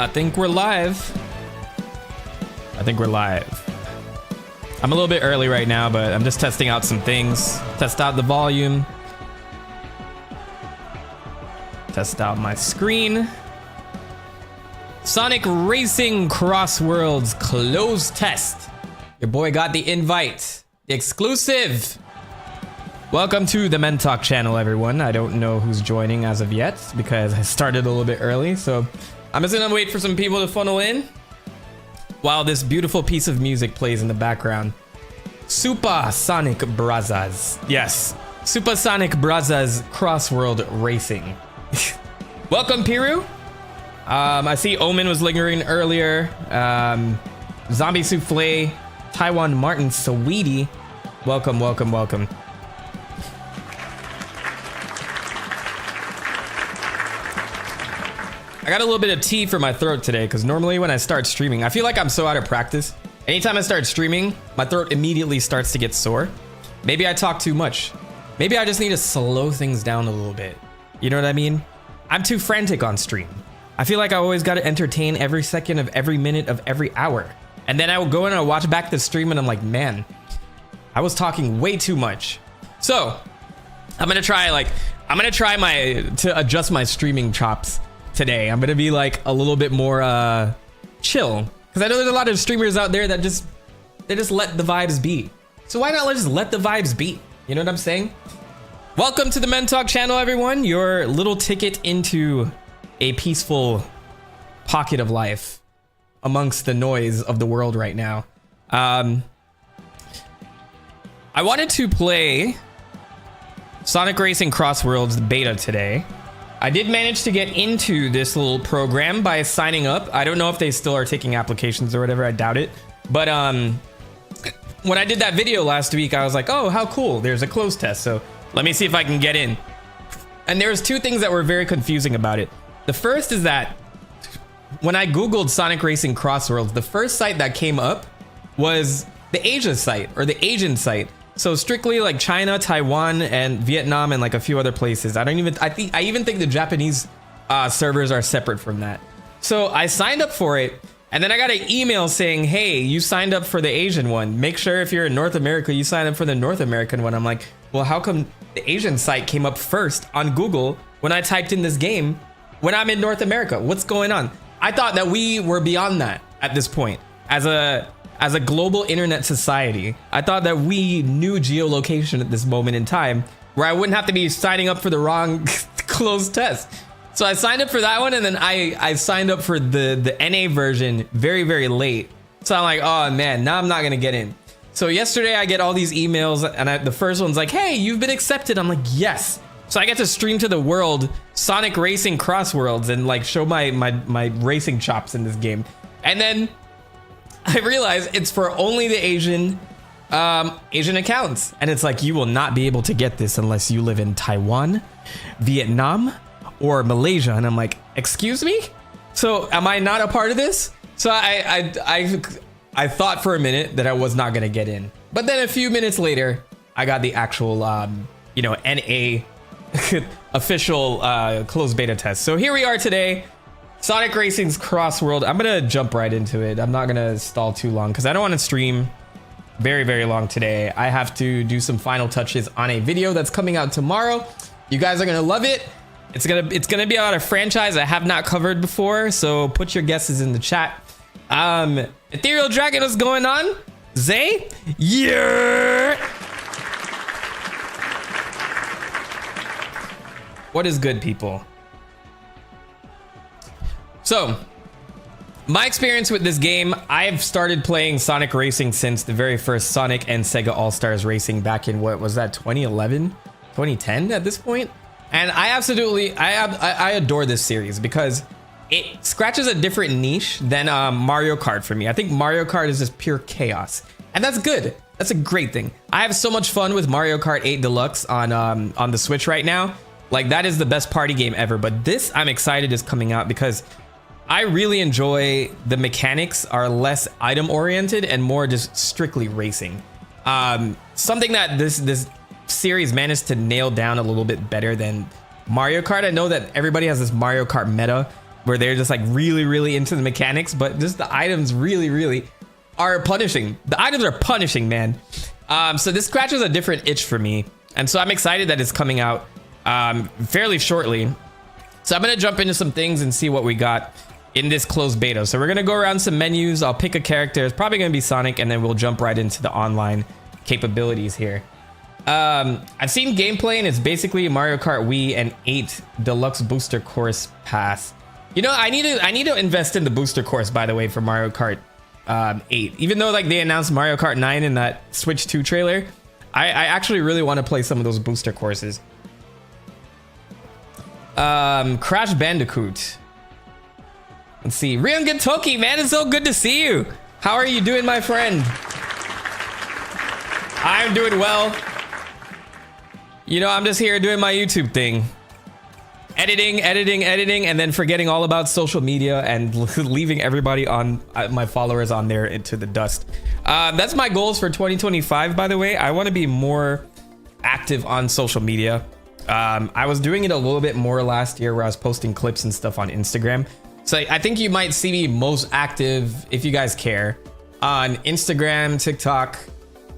I think we're live. I'm a little bit early right now, but I'm just testing out some things. Test out the volume. Test out my screen. Sonic Racing CrossWorlds closed test. Your boy got the invite. The exclusive. Welcome to the Men Talk channel, everyone. I don't know who's joining as of yet because I started a little bit early, so I'm just gonna wait for some people to funnel in while this beautiful piece of music plays in the background. Super Sonic Brazos. Yes, Super Sonic Brazos CrossWorld Racing. Welcome, Piru. I see Omen was lingering earlier. Zombie Souffle, Taiwan Martin, Sweetie. Welcome, welcome, welcome. I got a little bit of tea for my throat today because normally when I start streaming, I feel like I'm so out of practice. Anytime I start streaming, my throat immediately starts to get sore. Maybe I talk too much. Maybe I just need to slow things down a little bit. You know what I mean? I'm too frantic on stream. I feel like I always got to entertain every second of every minute of every hour. And then I will go in and I'll watch back the stream and I'm like, man, I was talking way too much. So I'm gonna try to adjust my streaming chops today. I'm gonna be like a little bit more chill because I know there's a lot of streamers out there that just let the vibes be. So why not just let the vibes be? You know what I'm saying? Welcome to the Men Talk channel, everyone. Your little ticket into a peaceful pocket of life amongst the noise of the world right now. I wanted to play Sonic Racing CrossWorlds beta today. I did manage to get into this little program by signing up. I don't know if they still are taking applications or whatever. I doubt it. But when I did that video last week, I was like, oh, how cool. There's a closed test. So let me see if I can get in. And there's two things that were very confusing about it. The first is that when I Googled Sonic Racing CrossWorlds, the first site that came up was the Asia site or the Asian site. So strictly like China, Taiwan, and Vietnam, and like a few other places. I even think the Japanese servers are separate from that. So I signed up for it, and then I got an email saying, hey, you signed up for the Asian one. Make sure if you're in North America, you sign up for the North American one. I'm like, well, how come the Asian site came up first on Google when I typed in this game when I'm in North America? What's going on? I thought that we were beyond that at this point. As a global internet society, I thought that we knew geolocation at this moment in time where I wouldn't have to be signing up for the wrong closed test. So I signed up for that one, and then I signed up for the NA version very, very late. So I'm like, oh man, now I'm not gonna get in. So yesterday I get all these emails, and the first one's like, hey, you've been accepted. I'm like, yes. So I get to stream to the world Sonic Racing CrossWorlds and like show my racing chops in this game. And then I realize it's for only the Asian accounts. And it's like, you will not be able to get this unless you live in Taiwan, Vietnam, or Malaysia. And I'm like, excuse me? So am I not a part of this? So I thought for a minute that I was not gonna get in. But then a few minutes later, I got the actual, NA official closed beta test. So here we are today. Sonic Racing's CrossWorld. I'm gonna jump right into it. I'm not gonna stall too long because I don't want to stream very, very long today. I have to do some final touches on a video that's coming out tomorrow. You guys are gonna love it. It's gonna be about a franchise I have not covered before, so put your guesses in the chat. Ethereal Dragon, what's going on? Zay? Yeah. What is good, people? So, my experience with this game, I've started playing Sonic Racing since the very first Sonic and Sega All-Stars Racing back in, what was that, 2011? 2010 at this point? And I adore this series because it scratches a different niche than Mario Kart for me. I think Mario Kart is just pure chaos. And that's good. That's a great thing. I have so much fun with Mario Kart 8 Deluxe on the Switch right now. Like, that is the best party game ever. But this, I'm excited, is coming out because I really enjoy the mechanics are less item oriented and more just strictly racing. Something that this series managed to nail down a little bit better than Mario Kart. I know that everybody has this Mario Kart meta where they're just like really into the mechanics, but just the items really are punishing. The items are punishing, man. So this scratches a different itch for me, and so I'm excited that it's coming out fairly shortly. So I'm gonna jump into some things and see what we got in this closed beta. So we're gonna go around some menus. I'll pick a character. It's probably gonna be Sonic, and then we'll jump right into the online capabilities here. I've seen gameplay, and it's basically Mario Kart Wii and 8 Deluxe Booster Course Pass. You know, I need to invest in the booster course, by the way, for Mario Kart 8. Even though like they announced Mario Kart 9 in that Switch 2 trailer, I actually really want to play some of those booster courses. Crash Bandicoot. Let's see. Ryungan Toki, man, it's so good to see you. How are you doing, my friend? I'm doing well. You know, I'm just here doing my YouTube thing. Editing, and then forgetting all about social media and leaving everybody on my followers on there into the dust. That's my goals for 2025, by the way. I want to be more active on social media. I was doing it a little bit more last year where I was posting clips and stuff on Instagram. So I think you might see me most active, if you guys care, on Instagram, TikTok,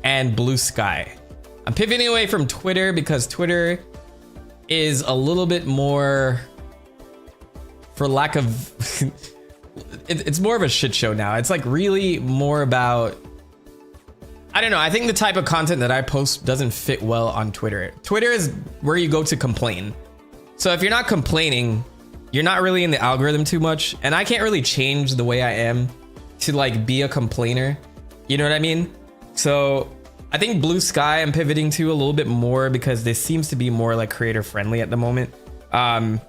and Blue Sky. I'm pivoting away from Twitter because Twitter is a little bit more, for lack of, it's more of a shit show now. It's like really more about, I don't know. I think the type of content that I post doesn't fit well on Twitter. Twitter is where you go to complain. So if you're not complaining, you're not really in the algorithm too much. And I can't really change the way I am to like be a complainer. You know what I mean? So I think Blue Sky I'm pivoting to a little bit more because this seems to be more like creator friendly at the moment. I'm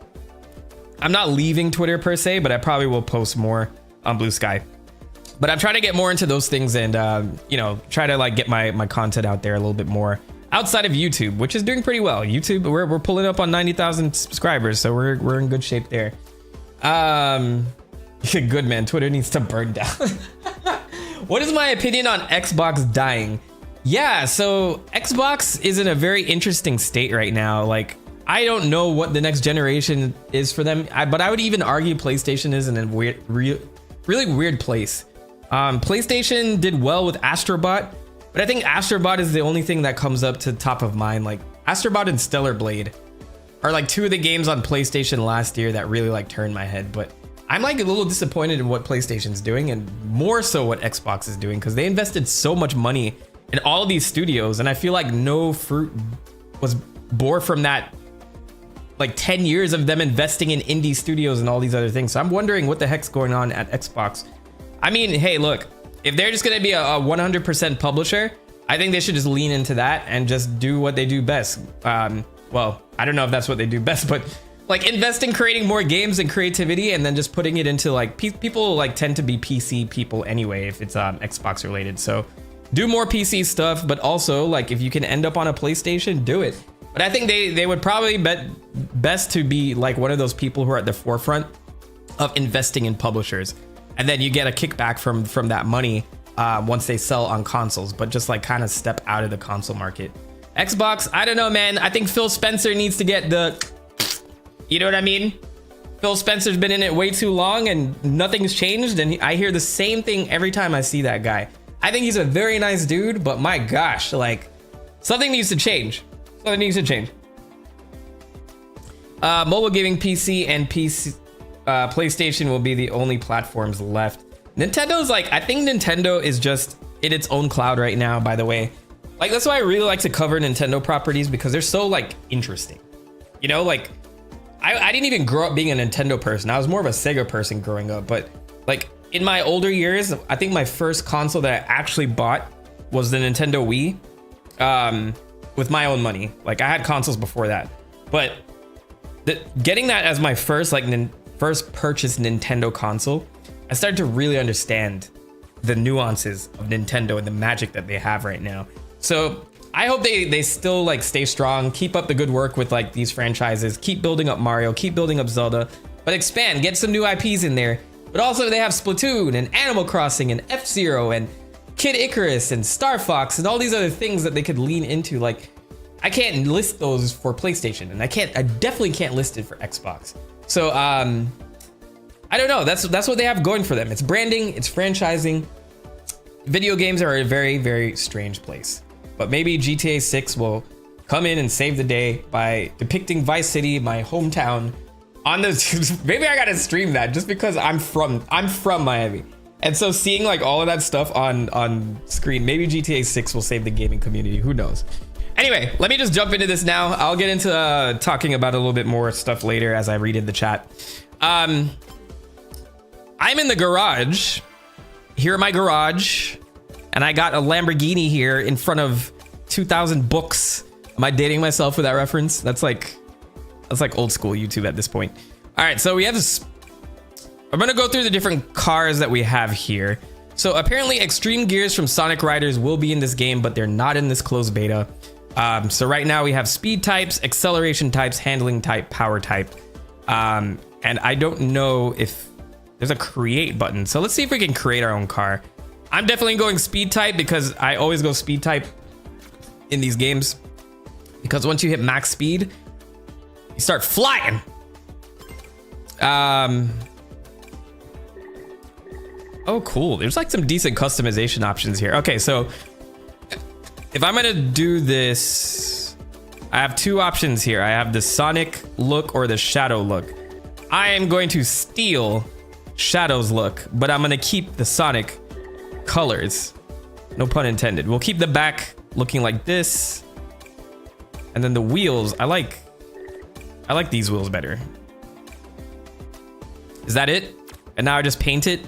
not leaving Twitter per se, but I probably will post more on Blue Sky. But I'm trying to get more into those things and, you know, try to like get my content out there a little bit more outside of YouTube, which is doing pretty well. YouTube, we're pulling up on 90,000 subscribers, so we're in good shape there. Good, man. Twitter needs to burn down. What is my opinion on Xbox dying? Yeah, so Xbox is in a very interesting state right now. Like, I don't know what the next generation is for them, but I would even argue PlayStation is in a really weird place. PlayStation did well with Astrobot, but I think Astrobot is the only thing that comes up to top of mind. Like Astrobot and Stellar Blade are like two of the games on PlayStation last year that really like turned my head. But I'm like a little disappointed in what PlayStation's doing, and more so what Xbox is doing, because they invested so much money in all of these studios, and I feel like no fruit was bore from that. Like 10 years of them investing in indie studios and all these other things. So I'm wondering what the heck's going on at Xbox. I mean, hey, look, if they're just gonna be a 100% publisher, I think they should just lean into that and just do what they do best. Well, I don't know if that's what they do best, but like invest in creating more games and creativity, and then just putting it into like people like tend to be PC people anyway if it's Xbox related. So do more PC stuff, but also like if you can end up on a PlayStation, do it. But I think they would probably bet best to be like one of those people who are at the forefront of investing in publishers. And then you get a kickback from that money once they sell on consoles, but just like kind of step out of the console market. Xbox, I don't know, man. I think Phil Spencer needs to get the, you know what I mean? Phil Spencer's been in it way too long and nothing's changed. And I hear the same thing every time I see that guy. I think he's a very nice dude, but my gosh, like something needs to change. Something needs to change. Mobile gaming PC and PlayStation will be the only platforms left. Nintendo's like, I think Nintendo is just in its own cloud right now, by the way. Like, that's why I really like to cover Nintendo properties, because they're so like interesting. You know, like I didn't even grow up being a Nintendo person. I was more of a Sega person growing up, but like in my older years, I think my first console that I actually bought was the Nintendo Wii. With my own money. Like I had consoles before that, but getting that as my first first purchased Nintendo console, I started to really understand the nuances of Nintendo and the magic that they have right now. So I hope they still like stay strong, keep up the good work with like these franchises, keep building up Mario, keep building up Zelda, but expand, get some new IPs in there. But also they have Splatoon and Animal Crossing and F-Zero and Kid Icarus and Star Fox and all these other things that they could lean into. Like, I can't list those for PlayStation, and I definitely can't list it for Xbox. So I don't know. That's what they have going for them. It's branding, it's franchising. Video games are a very, very strange place. But maybe GTA 6 will come in and save the day by depicting Vice City, my hometown, on the maybe I gotta stream that just because I'm from Miami. And so seeing like all of that stuff on screen, maybe GTA 6 will save the gaming community. Who knows? Anyway, let me just jump into this now. I'll get into talking about a little bit more stuff later as I read in the chat. I'm in the garage. Here in my garage. And I got a Lamborghini here in front of 2,000 books. Am I dating myself with that reference? That's like old school YouTube at this point. All right, so we have this. I'm gonna go through the different cars that we have here. So apparently extreme gears from Sonic Riders will be in this game, but they're not in this closed beta. So right now we have speed types, acceleration types, handling type, power type. And I don't know if there's a create button. So let's see if we can create our own car. I'm definitely going speed type because I always go speed type in these games. Because once you hit max speed, you start flying. Oh, cool. There's like some decent customization options here. Okay, so if I'm gonna do this, I have two options here. I have the Sonic look or the Shadow look. I am going to steal Shadow's look, but I'm gonna keep the Sonic colors. No pun intended. We'll keep the back looking like this. And then the wheels, I like these wheels better. Is that it? And now I just paint it.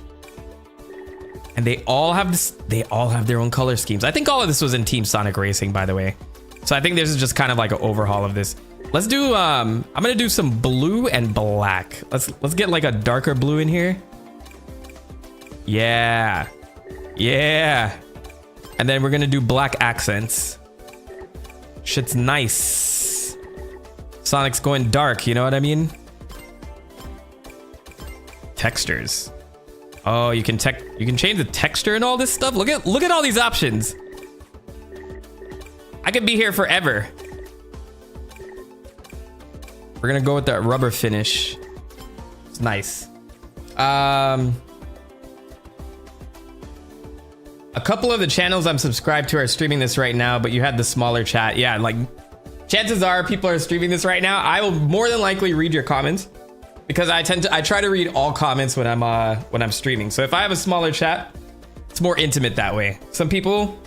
And they all have this, they all have their own color schemes. I think all of this was in Team Sonic Racing, by the way. So I think this is just kind of like an overhaul of this. Let's do I'm gonna do some blue and black. Let's get like a darker blue in here. Yeah. Yeah. And then we're gonna do black accents. Shit's nice. Sonic's going dark, you know what I mean? Textures. Oh, you can change the texture and all this stuff. Look at all these options. I could be here forever. We're gonna go with that rubber finish. It's nice. A couple of the channels I'm subscribed to are streaming this right now, but you had the smaller chat. Yeah, like chances are people are streaming this right now. I will more than likely read your comments because I try to read all comments when I'm streaming. So if I have a smaller chat, it's more intimate that way. Some people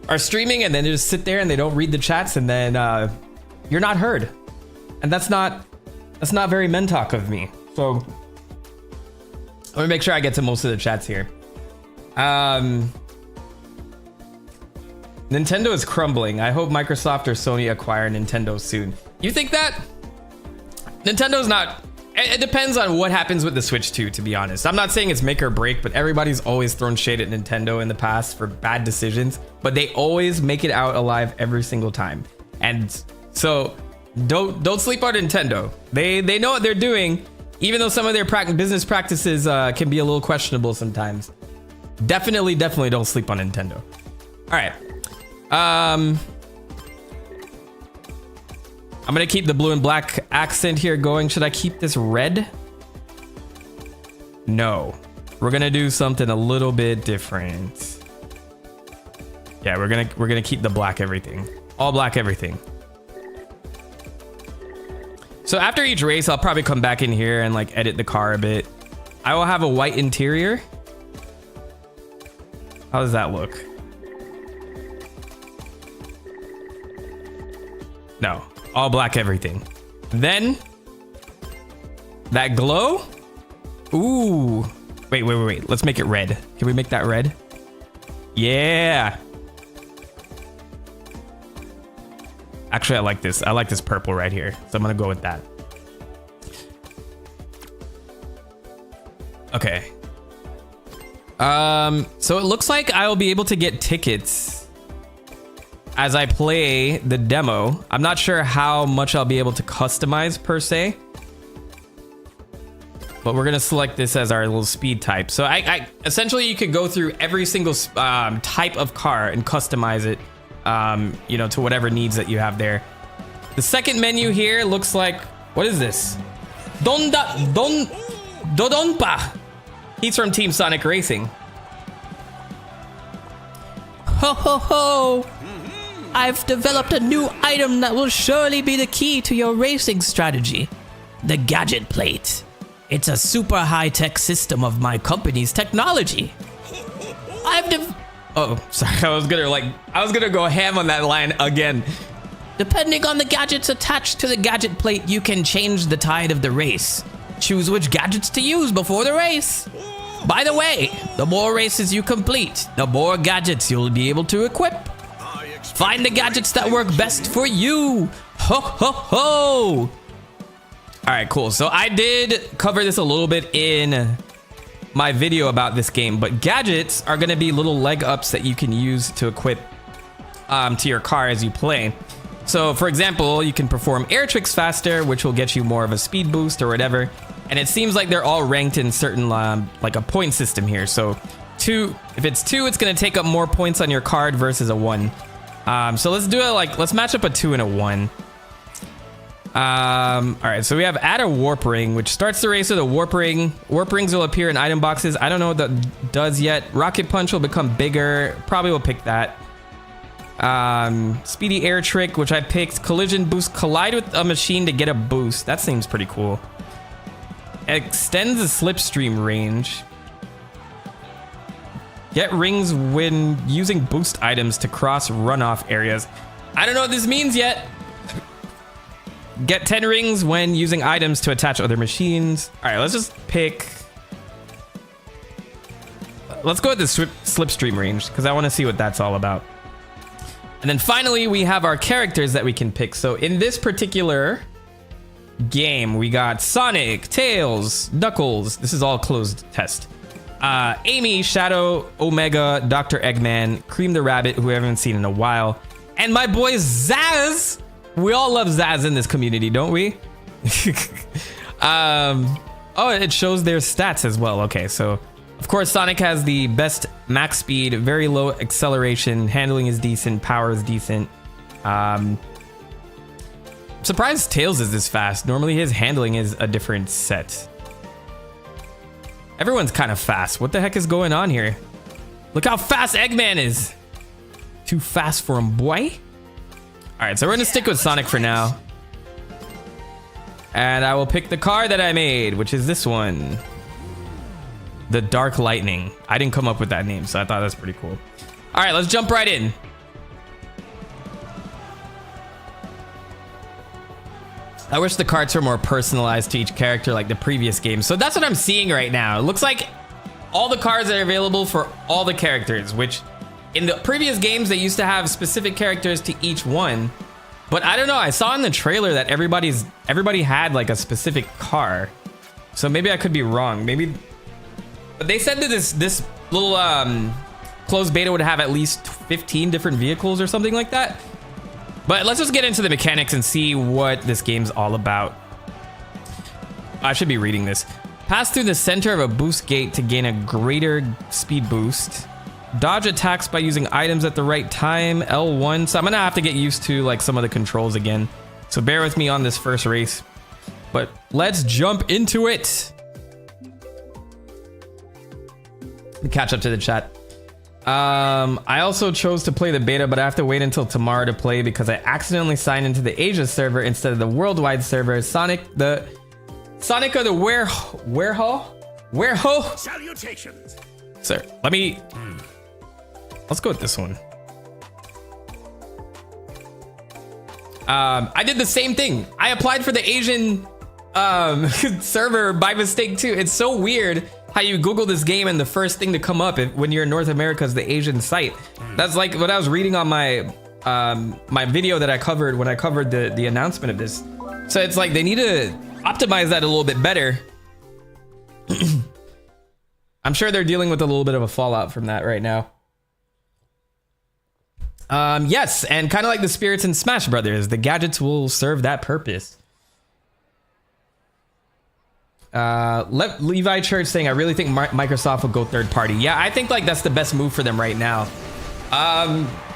are streaming and then they just sit there and they don't read the chats, and then you're not heard. And that's not very mentalk of me. So let me make sure I get to most of the chats here. Nintendo is crumbling. I hope Microsoft or Sony acquire Nintendo soon. You think that? Nintendo's not. It depends on what happens with the Switch 2, to be honest. I'm not saying it's make or break, but everybody's always thrown shade at Nintendo in the past for bad decisions, but they always make it out alive every single time. And so don't sleep on Nintendo. They know what they're doing, even though some of their business practices can be a little questionable sometimes. Definitely don't sleep on Nintendo. All right. I'm gonna keep the blue and black accent here going. Should I keep this red? No, we're gonna do something a little bit different. Yeah, we're gonna keep the black everything, all black everything. So after each race, I'll probably come back in here and like edit the car a bit. I will have a white interior. How does that look? No, all black everything. Then that glow. Ooh, wait. Let's make it red. Can we make that red? Yeah. Actually, I like this. I like this purple right here. So I'm gonna go with that. Okay. So it looks like I will be able to get tickets as I play the demo. I'm not sure how much I'll be able to customize per se, but we're gonna select this as our little speed type. So I essentially you could go through every single type of car and customize it, you know, to whatever needs that you have there. The second menu here looks like, what is this? Dodonpa. He's from Team Sonic Racing. Ho ho ho! I've developed a new item that will surely be the key to your racing strategy. The Gadget Plate. It's a super high-tech system of my company's technology. Oh, sorry. I was gonna go ham on that line again. Depending on the gadgets attached to the Gadget Plate, you can change the tide of the race. Choose which gadgets to use before the race. By the way, the more races you complete, the more gadgets you'll be able to equip. Find the gadgets that work best for you. Ho ho ho! All right, cool. So I did cover this a little bit in my video about this game, but gadgets are going to be little leg ups that you can use to equip to your car as you play. So for example, you can perform air tricks faster, which will get you more of a speed boost or whatever. And it seems like they're all ranked in certain like a point system here. So 2, if it's 2, it's going to take up more points on your card versus a 1. So let's do it let's match up a 2 and a 1. All right, so we have add a warp ring, which starts the race with a warp ring. Warp rings will appear in item boxes. I don't know what that does yet. Rocket punch will become bigger. Probably will pick that. Speedy air trick, which I picked. Collision boost, collide with a machine to get a boost. That seems pretty cool. Extends the slipstream range. Get rings when using boost items to cross runoff areas. I don't know what this means yet. Get 10 rings when using items to attach other machines. All right, let's just pick. Let's go with the slipstream range because I want to see what that's all about. And then finally, we have our characters that we can pick. So in this particular game, we got Sonic, Tails, Knuckles. This is all closed test. Amy, Shadow, Omega, Dr. Eggman, Cream the Rabbit, who I haven't seen in a while, and my boy Zaz. We all love Zaz in this community, don't we? Oh, it shows their stats as well. Okay, so of course Sonic has the best max speed, very low acceleration, handling is decent, power is decent. I'm surprised Tails is this fast. Normally his handling is a different set. Everyone's kind of fast. What the heck is going on here? Look how fast Eggman is. Too fast for him, boy. All right, so we're gonna stick with Sonic for now. And I will pick the car that I made, which is this one. The Dark Lightning. I didn't come up with that name, so I thought that's pretty cool. All right, let's jump right in. I wish the cards were more personalized to each character like the previous game. So that's what I'm seeing right now. It looks like all the cards are available for all the characters, which in the previous games, they used to have specific characters to each one. But I don't know, I saw in the trailer that everybody had like a specific car. So maybe I could be wrong. Maybe, but they said that this little closed beta would have at least 15 different vehicles or something like that. But let's just get into the mechanics and see what this game's all about. I should be reading this. Pass through the center of a boost gate to gain a greater speed boost. Dodge attacks by using items at the right time, L1. So I'm gonna have to get used to like some of the controls again. So bear with me on this first race. But let's jump into it. Let me catch up to the chat. I also chose to play the beta, but I have to wait until tomorrow to play because I accidentally signed into the Asia server instead of the worldwide server. Sonic of the Wereho? Salutations. Sir, let's go with this one. I did the same thing. I applied for the Asian server by mistake too. It's so weird how you Google this game and the first thing to come up when you're in North America is the Asian site. That's like what I was reading on my my video that I covered when I covered the announcement of this. So it's like they need to optimize that a little bit better. I'm sure they're dealing with a little bit of a fallout from that right now. Yes, and kind of like the spirits in Smash Brothers, the gadgets will serve that purpose. Levi Church saying, I really think Microsoft will go third party. Yeah, I think like that's the best move for them right now.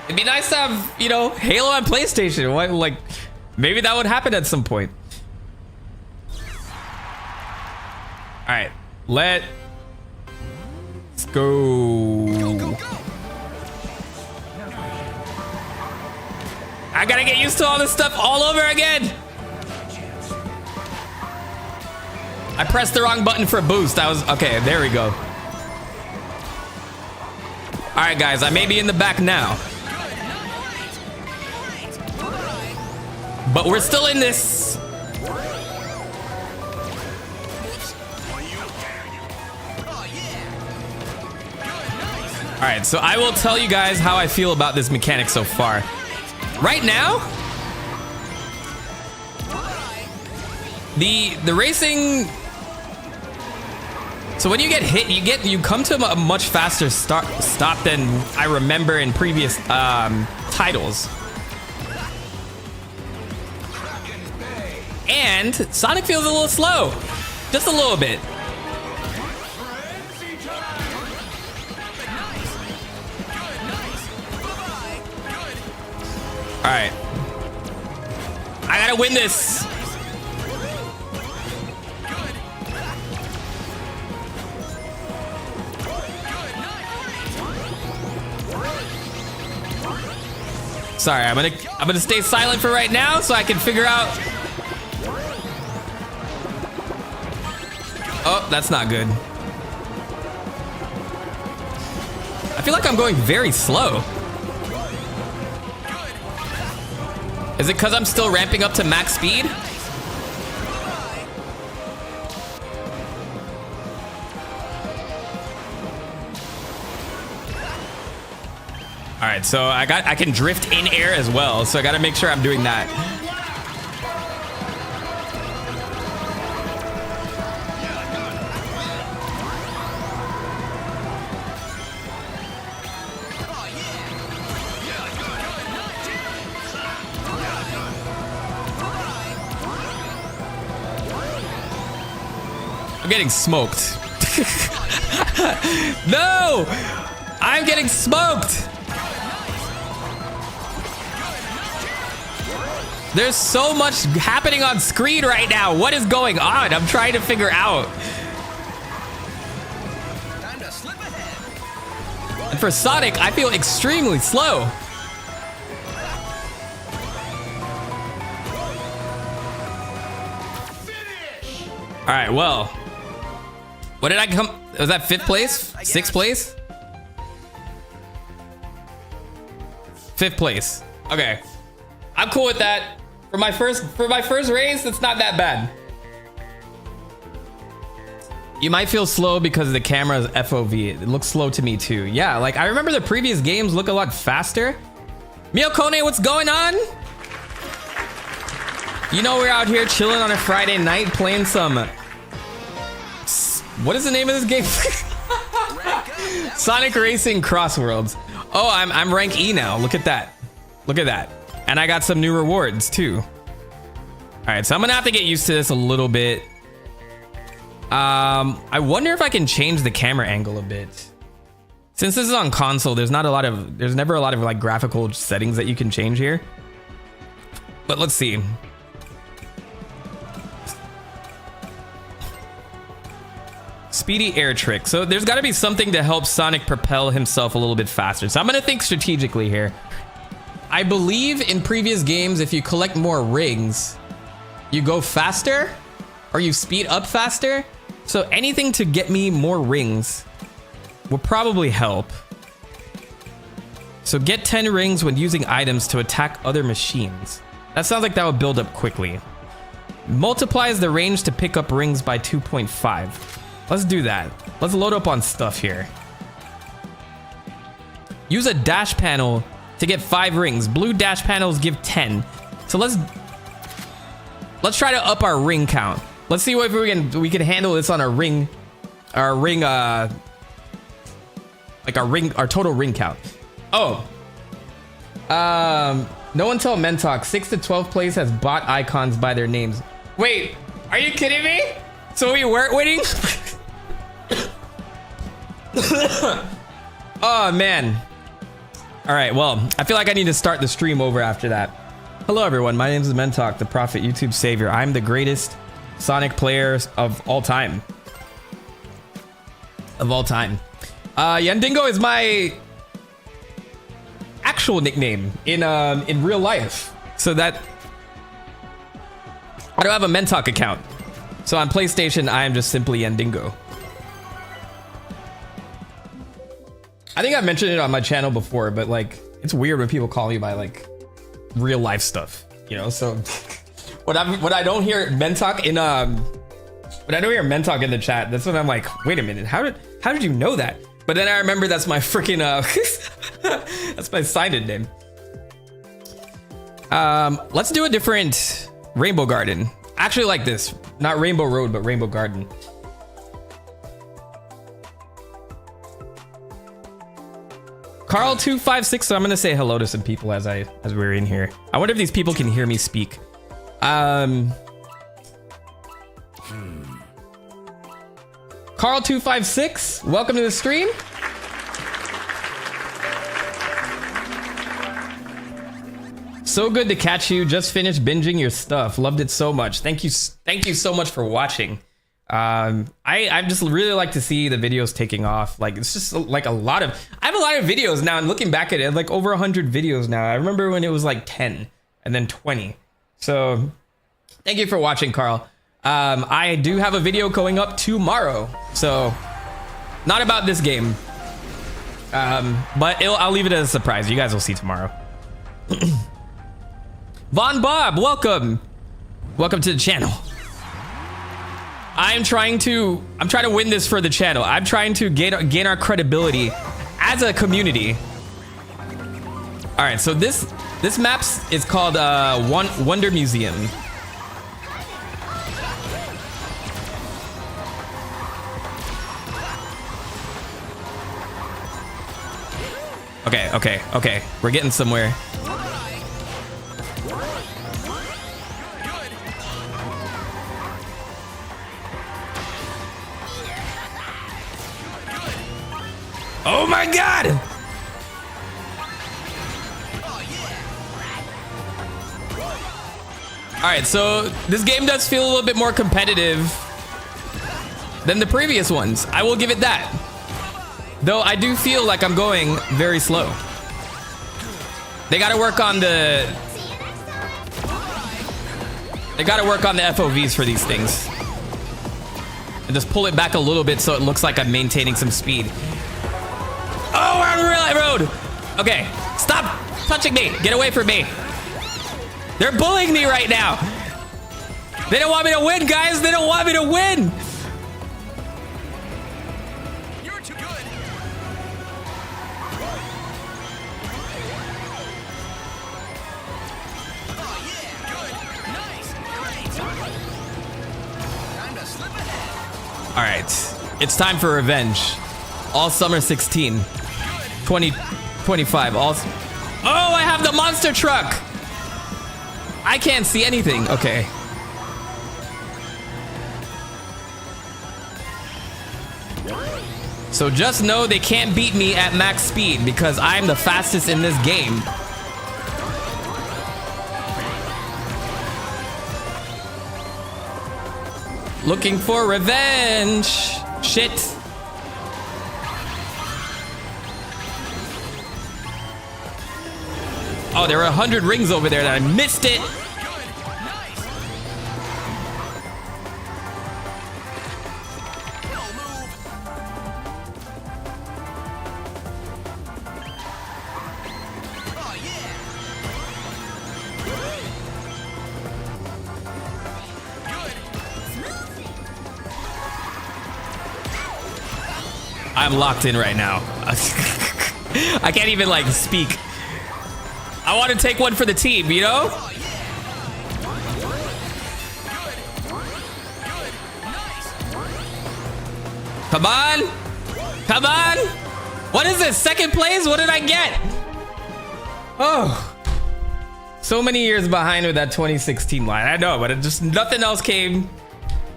It'd be nice to have, you know, Halo on PlayStation. Like, maybe that would happen at some point. All right, Let's go. I gotta get used to all this stuff all over again. I pressed the wrong button for boost. I was okay. There we go. All right, guys. I may be in the back now, but we're still in this. All right, so I will tell you guys how I feel about this mechanic so far. Right now, the racing. So when you get hit, you come to a much faster stop than I remember in previous titles. And Sonic feels a little slow, just a little bit. All right, I gotta win this. Sorry, I'm gonna stay silent for right now so I can figure out. Oh, that's not good. I feel like I'm going very slow. Is it because I'm still ramping up to max speed? All right, so I can drift in air as well, so I got to make sure I'm doing that. I'm getting smoked. No! I'm getting smoked! There's so much happening on screen right now. What is going on? I'm trying to figure out. And for Sonic, I feel extremely slow. All right, well. What did I come? Was that 5th place? 6th place? 5th place. Okay. I'm cool with that. For my first race, it's not that bad. You might feel slow because the camera's FOV. It looks slow to me too. Yeah, like I remember the previous games look a lot faster. Miyokone, what's going on? You know we're out here chilling on a Friday night playing some... What is the name of this game? Sonic Racing CrossWorlds. Oh, I'm rank E now. Look at that. Look at that. And I got some new rewards too. All right, so I'm gonna have to get used to this a little bit. I wonder if I can change the camera angle a bit. Since this is on console, there's never a lot of like graphical settings that you can change here. But let's see. Speedy air trick. So there's got to be something to help Sonic propel himself a little bit faster. So I'm gonna think strategically here. I believe in previous games, if you collect more rings, you go faster or you speed up faster. So anything to get me more rings will probably help. So get 10 rings when using items to attack other machines. That sounds like that would build up quickly. Multiplies the range to pick up rings by 2.5. Let's do that. Let's load up on stuff here. Use a dash panel to get 5 rings. Blue dash panels give 10. So let's try to up our ring count. Let's see if we can handle this on our total ring count. Oh. No one tell Mentalk 6 to 12 place has bot icons by their names. Wait, are you kidding me? So we weren't winning? Oh man. All right, well, I feel like I need to start the stream over after that. Hello everyone, my name is Mentalk, the Prophet YouTube Savior. I'm the greatest Sonic player of all time. of all time. Yandingo is my actual nickname in real life. So that I don't have a Mentalk account. So on PlayStation, I am just simply Yandingo. I think I've mentioned it on my channel before, but like it's weird when people call me by like real life stuff, you know. So when I don't hear Mentalk in when I don't hear Mentalk in the chat, that's when I'm like, wait a minute, how did you know that? But then I remember that's my freaking that's my signed name. Let's do a different Rainbow Garden. Actually, like this, not Rainbow Road, but Rainbow Garden. Carl256. So I'm gonna say hello to some people as we're in here. I wonder if these people can hear me speak. Carl256, welcome to the stream. So good to catch you. Just finished binging your stuff. Loved it so much. Thank you so much for watching. I just really like to see the videos taking off. Like it's just like I have a lot of videos now, and looking back at it, like over 100 videos now. I remember when it was like 10 and then 20. So thank you for watching, Carl. I do have a video going up tomorrow, so not about this game, but I'll leave it as a surprise. You guys will see tomorrow. Von Bob, welcome to the channel. I'm trying to win this for the channel. I'm trying to gain our credibility as a community. All right, so this map is called Wonder Museum. Okay. We're getting somewhere. Oh my God! All right, so this game does feel a little bit more competitive than the previous ones. I will give it that. Though I do feel like I'm going very slow. They gotta work on the FOVs for these things. And just pull it back a little bit so it looks like I'm maintaining some speed. Oh, we're on the real road. Okay, stop touching me. Get away from me. They're bullying me right now. They don't want me to win, guys. They don't want me to win. You're too good. Oh, yeah, good. Nice. Great. Time to slip ahead. All right, it's time for revenge. All Summer 16. 2025. Oh, I have the monster truck. I can't see anything. Okay. So just know they can't beat me at max speed because I'm the fastest in this game. Looking for revenge. Shit. Oh, there were 100 rings over there that I missed it. I'm locked in right now. I can't even like speak. I want to take one for the team, you know? Come on. Come on. What is this? Second place? What did I get? Oh. So many years behind with that 2016 line. I know, but it just nothing else came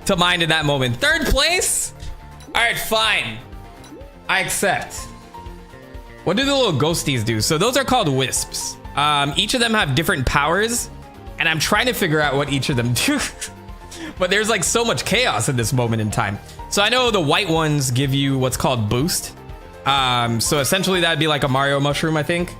to mind in that moment. Third place? All right, fine. I accept. What do the little ghosties do? So those are called wisps. Each of them have different powers, and I'm trying to figure out what each of them do. But there's like so much chaos in this moment in time. So I know the white ones give you what's called boost. So essentially that'd be like a Mario mushroom, I think.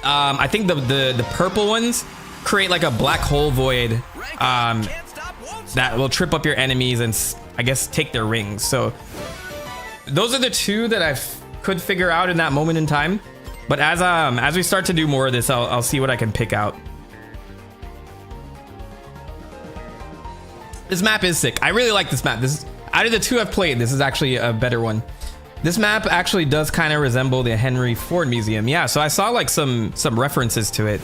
I think the purple ones create like a black hole void that will trip up your enemies and I guess take their rings. So those are the two that I could figure out in that moment in time. But as we start to do more of this, I'll see what I can pick out. This map is sick. I really like this map. This is, out of the two I've played, this is actually a better one. This map actually does kind of resemble the Henry Ford Museum. Yeah, so I saw like some references to it.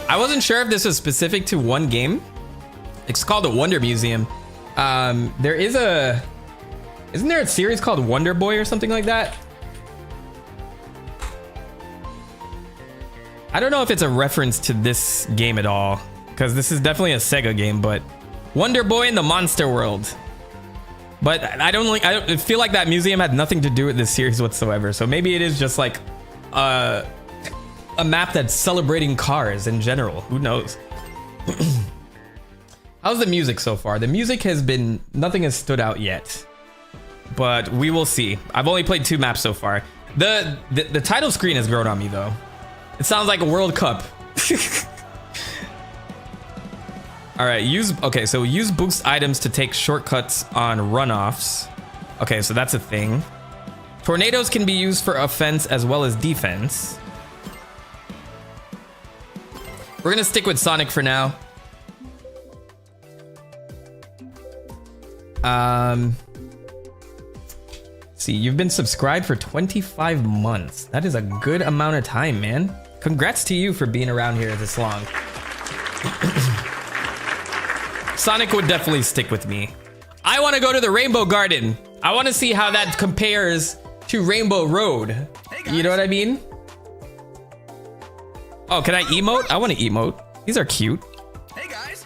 I wasn't sure if this was specific to one game. It's called the Wonder Museum. Isn't there a series called Wonder Boy or something like that? I don't know if it's a reference to this game at all, because this is definitely a Sega game, but Wonder Boy in the Monster World. But I feel like that museum had nothing to do with this series whatsoever. So maybe it is just like a map that's celebrating cars in general. Who knows? How's the music so far? The music has been, nothing has stood out yet, but we will see. I've only played 2 maps so far. The title screen has grown on me though. It sounds like a World Cup. All right, use boost items to take shortcuts on runoffs. Okay, so that's a thing. Tornadoes can be used for offense as well as defense. We're gonna stick with Sonic for now. See, you've been subscribed for 25 months. That is a good amount of time, man. Congrats to you for being around here this long. Sonic would definitely stick with me. I want to go to the Rainbow Garden. I want to see how that compares to Rainbow Road. Hey, you know what I mean? Oh, can I emote? I want to emote. These are cute. Hey guys.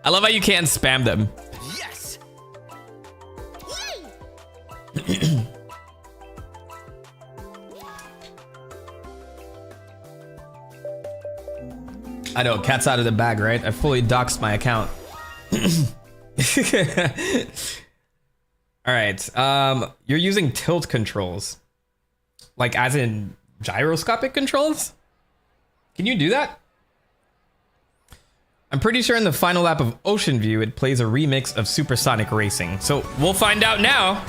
I love how you can't spam them. Yes. I know, cat's out of the bag, right? I fully doxed my account. All right, you're using tilt controls. Like as in gyroscopic controls? Can you do that? I'm pretty sure in the final lap of Ocean View, it plays a remix of Sonic Racing. So we'll find out now.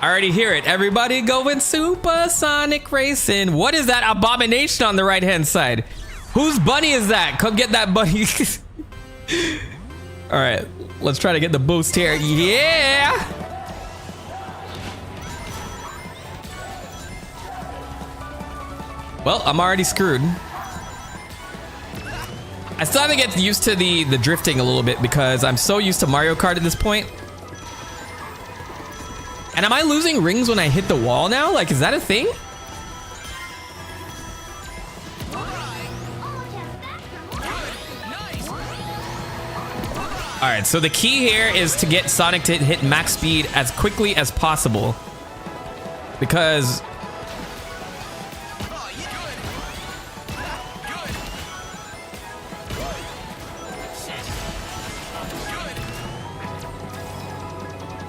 I already hear it. Everybody going Sonic Racing. What is that abomination on the right-hand side? Whose bunny is that? Come get that bunny. All right, let's try to get the boost here. Yeah. Well, I'm already screwed. I still have to get used to the drifting a little bit because I'm so used to Mario Kart at this point. And am I losing rings when I hit the wall now? Like, is that a thing? All right, so the key here is to get Sonic to hit max speed as quickly as possible. Because...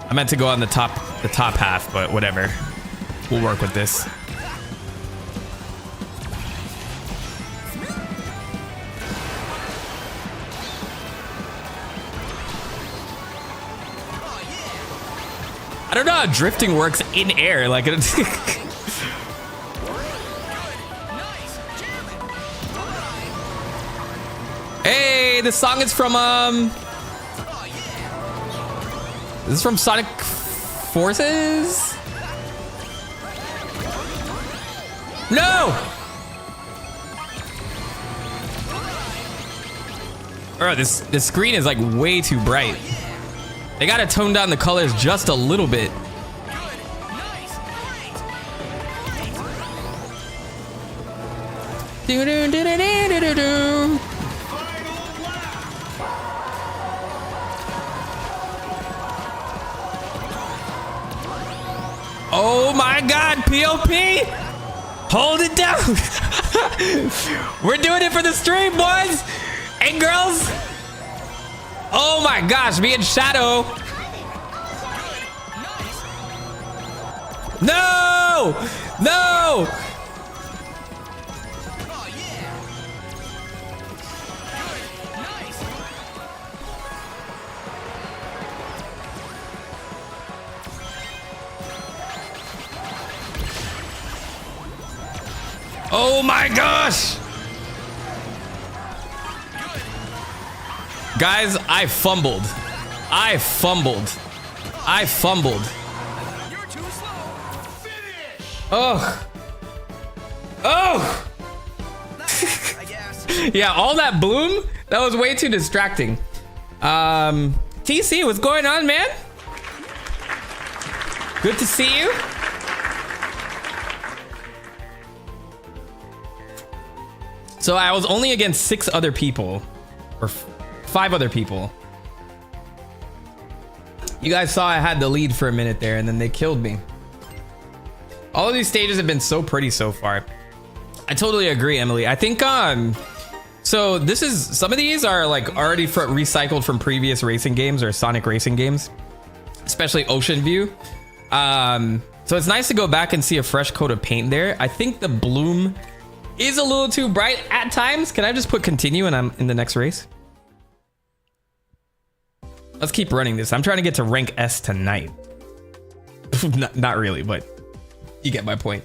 I meant to go on the top half, but whatever. We'll work with this. I don't know how drifting works in air. Like it's Hey, this song is from This is from Sonic Forces? No! Bro, this screen is like way too bright. They gotta tone down the colors just a little bit. Do do do do do do do. Oh my God, POP! Hold it down! We're doing it for the stream, boys and girls. Oh my gosh, me and Shadow. No! No! Oh my gosh! Guys, I fumbled. I fumbled. I fumbled. You're too slow. Finish. Oh. Oh! I guess. Yeah, all that bloom, that was way too distracting. TC, what's going on, man? Good to see you. So I was only against 6 other people, or 5 other people. You guys saw I had the lead for a minute there, and then they killed me. All of these stages have been so pretty so far. I totally agree, Emily. I think so this is, some of these are like already recycled from previous racing games or Sonic Racing games, especially Ocean View. So it's nice to go back and see a fresh coat of paint there. I think the bloom is a little too bright at times. Can I just put continue and I'm in the next race? Let's keep running this. I'm trying to get to rank S tonight. Not really, but you get my point.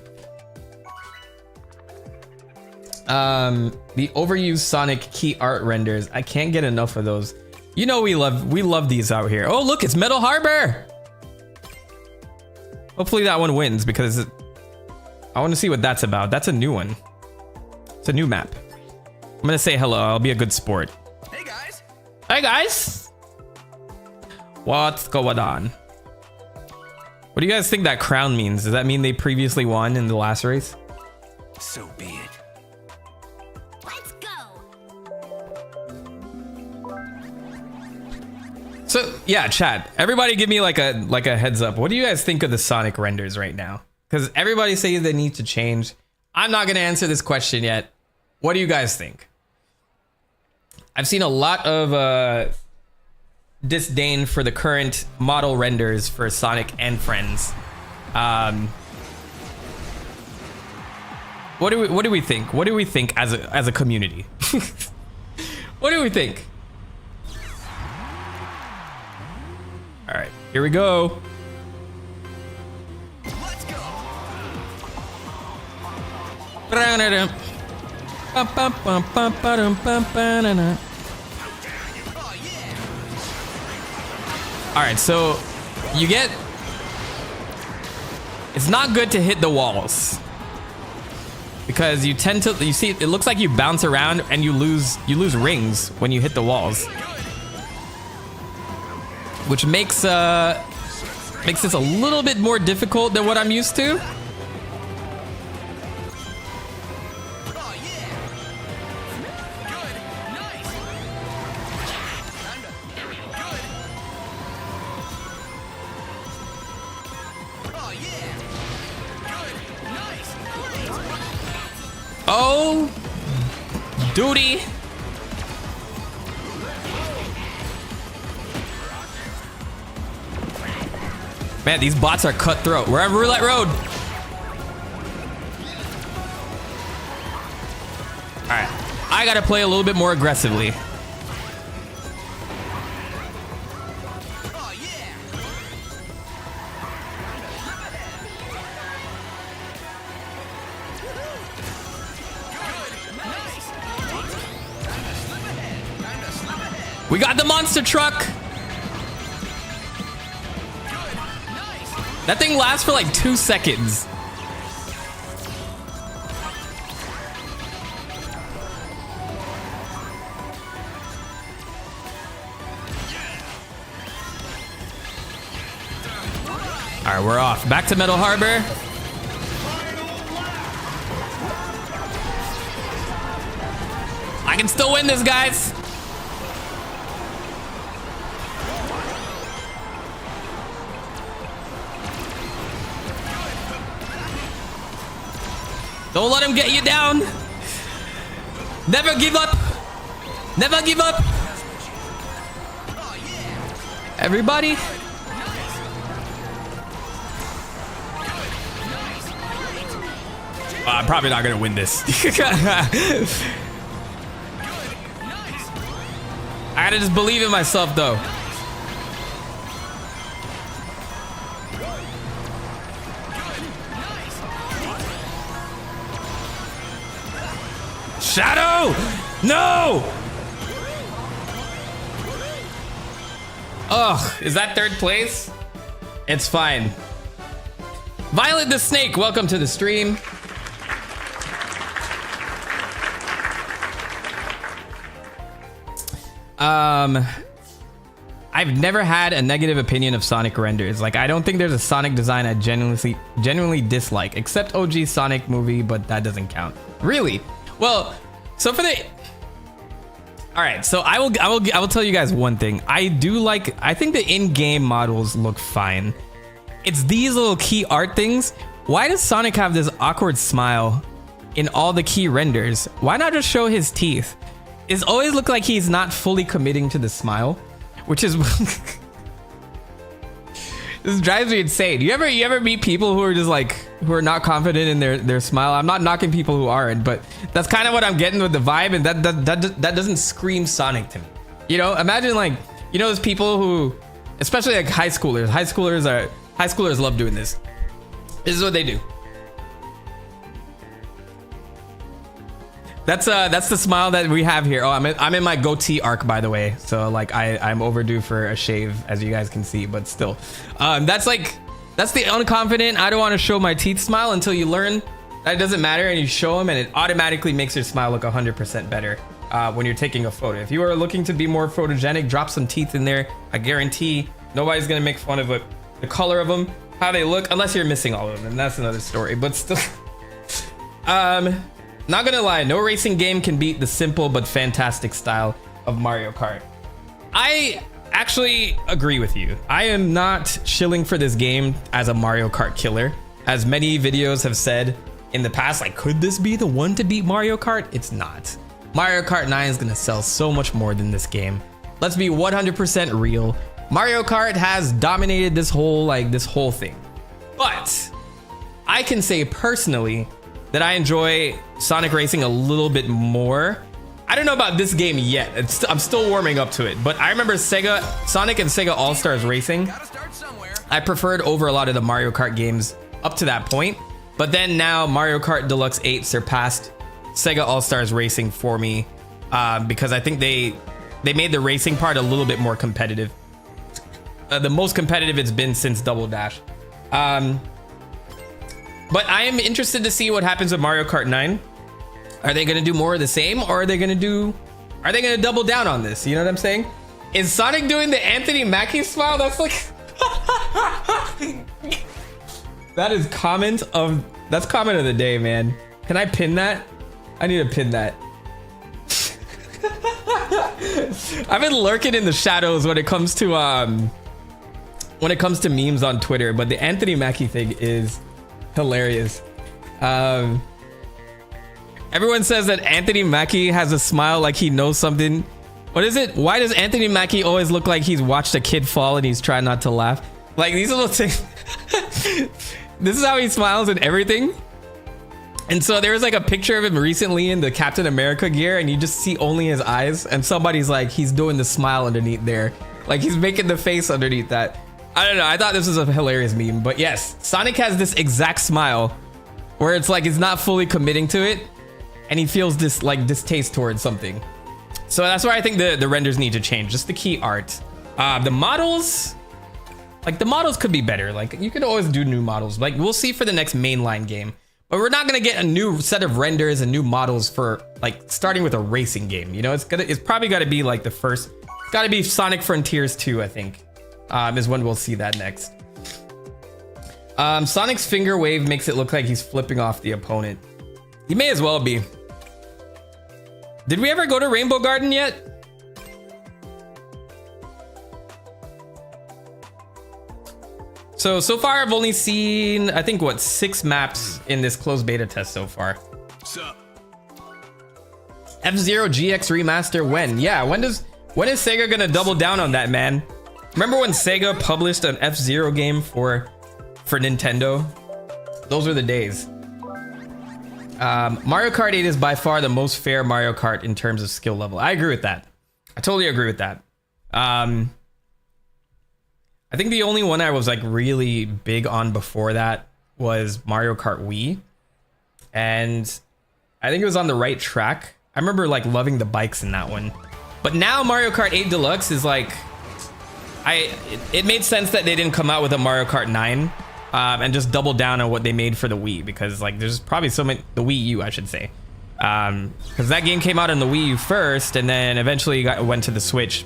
The overused Sonic key art renders. I can't get enough of those. You know we love these out here. Oh look, it's Metal Harbor. Hopefully that one wins because I want to see what that's about. That's a new one. It's a new map. I'm gonna say hello. I'll be a good sport. Hey guys. Hey guys. What's going on? What do you guys think that crown means? Does that mean they previously won in the last race? So be it. Let's go. So yeah, chat. Everybody give me like a heads up. What do you guys think of the Sonic renders right now? Because everybody says they need to change. I'm not gonna answer this question yet. What do you guys think? I've seen a lot of disdain for the current model renders for Sonic and Friends. What do we think? What do we think as a community? What do we think? All right, here we go. Let's go. All right, so you get, it's not good to hit the walls because you tend to, you see, it looks like you bounce around and you lose rings when you hit the walls, which makes this a little bit more difficult than what I'm used to. Oh, duty. Man, these bots are cutthroat. We're on Roulette Road. All right, I gotta play a little bit more aggressively. We got the monster truck. That thing lasts for like 2 seconds. All right, we're off. Back to Metal Harbor. I can still win this, guys. Don't let him get you down. Never give up. Never give up. Everybody. I'm probably not gonna win this. I gotta just believe in myself though. Shadow! No! Ugh, is that third place? It's fine. Violet the Snake, welcome to the stream. I've never had a negative opinion of Sonic renders. Like, I don't think there's a Sonic design I genuinely dislike, except OG Sonic movie, but that doesn't count. Really? Well, so for the... All right, so I will tell you guys one thing. I think the in-game models look fine. It's these little key art things. Why does Sonic have this awkward smile in all the key renders? Why not just show his teeth? It's always look like he's not fully committing to the smile, which is this drives me insane. You ever meet people who are just like, who are not confident in their smile? I'm not knocking people who aren't, but that's kind of what I'm getting with the vibe, and that doesn't scream Sonic to me. You know, imagine like, you know, those people who, especially like high schoolers love doing this. This is what they do. That's the smile that we have here. Oh, I'm in my goatee arc, by the way. So like I'm overdue for a shave, as you guys can see, but still, that's the unconfident, I don't want to show my teeth smile until you learn that it doesn't matter and you show them, and it automatically makes your smile look 100% better when you're taking a photo. If you are looking to be more photogenic, drop some teeth in there. I guarantee nobody's gonna make fun of the color of them, how they look, unless you're missing all of them, and that's another story. But still, not gonna lie, no racing game can beat the simple but fantastic style of Mario Kart. I actually agree with you. I am not shilling for this game as a Mario Kart killer. As many videos have said in the past, like, could this be the one to beat Mario Kart? It's not. Mario Kart 9 is gonna sell so much more than this game. Let's be 100% real. Mario Kart has dominated this whole thing. But I can say personally that I enjoy Sonic Racing a little bit more. I don't know about this game yet. I'm still warming up to it, but I remember Sonic and Sega All-Stars Racing, Gotta start somewhere. I preferred over a lot of the Mario Kart games up to that point. But then now Mario Kart Deluxe 8 surpassed Sega All-Stars Racing for me, because I think they made the racing part a little bit more competitive. The most competitive it's been since Double Dash. But I am interested to see what happens with Mario Kart 9. Are they gonna do more of the same, or are they gonna double down on this? You know what I'm saying? Is Sonic doing the Anthony Mackie smile? That's like that's comment of the day, man. Can I pin that? I need to pin that. I've been lurking in the shadows when it comes to memes on Twitter, but the Anthony Mackie thing is hilarious. Everyone says that Anthony Mackie has a smile like he knows something. What is it? Why does Anthony Mackie always look like he's watched a kid fall and he's trying not to laugh? Like, these little things. This is how he smiles and everything. And so there was like a picture of him recently in the Captain America gear, and you just see only his eyes, and somebody's like, he's doing the smile underneath there. Like, he's making the face underneath that. I don't know. I thought this was a hilarious meme, but yes, Sonic has this exact smile where it's like he's not fully committing to it, and he feels this like distaste towards something. So that's why I think the renders need to change. Just the key art. The models could be better. Like, you could always do new models. Like, we'll see for the next mainline game, but we're not gonna get a new set of renders and new models for like starting with a racing game. You know, it's probably got to be like the first. It's got to be Sonic Frontiers 2, I think. Is when we'll see that next. Sonic's finger wave makes it look like he's flipping off the opponent. He may as well be. Did we ever go to Rainbow Garden yet? So far I've only seen, I think, what, 6 maps in this closed beta test so far. Sup? I F-Zero GX remaster when? Yeah, when is Sega gonna double down on that, man? Remember when Sega published an F-Zero game for Nintendo? Those were the days. Mario Kart 8 is by far the most fair Mario Kart in terms of skill level. I agree with that. I totally agree with that. I think the only one I was like really big on before that was Mario Kart Wii. And I think it was on the right track. I remember like loving the bikes in that one. But now Mario Kart 8 Deluxe is like, it made sense that they didn't come out with a Mario Kart 9 and just double down on what they made for the Wii, because like there's probably so many, the Wii U I should say. Because that game came out on the Wii U first and then eventually went to the Switch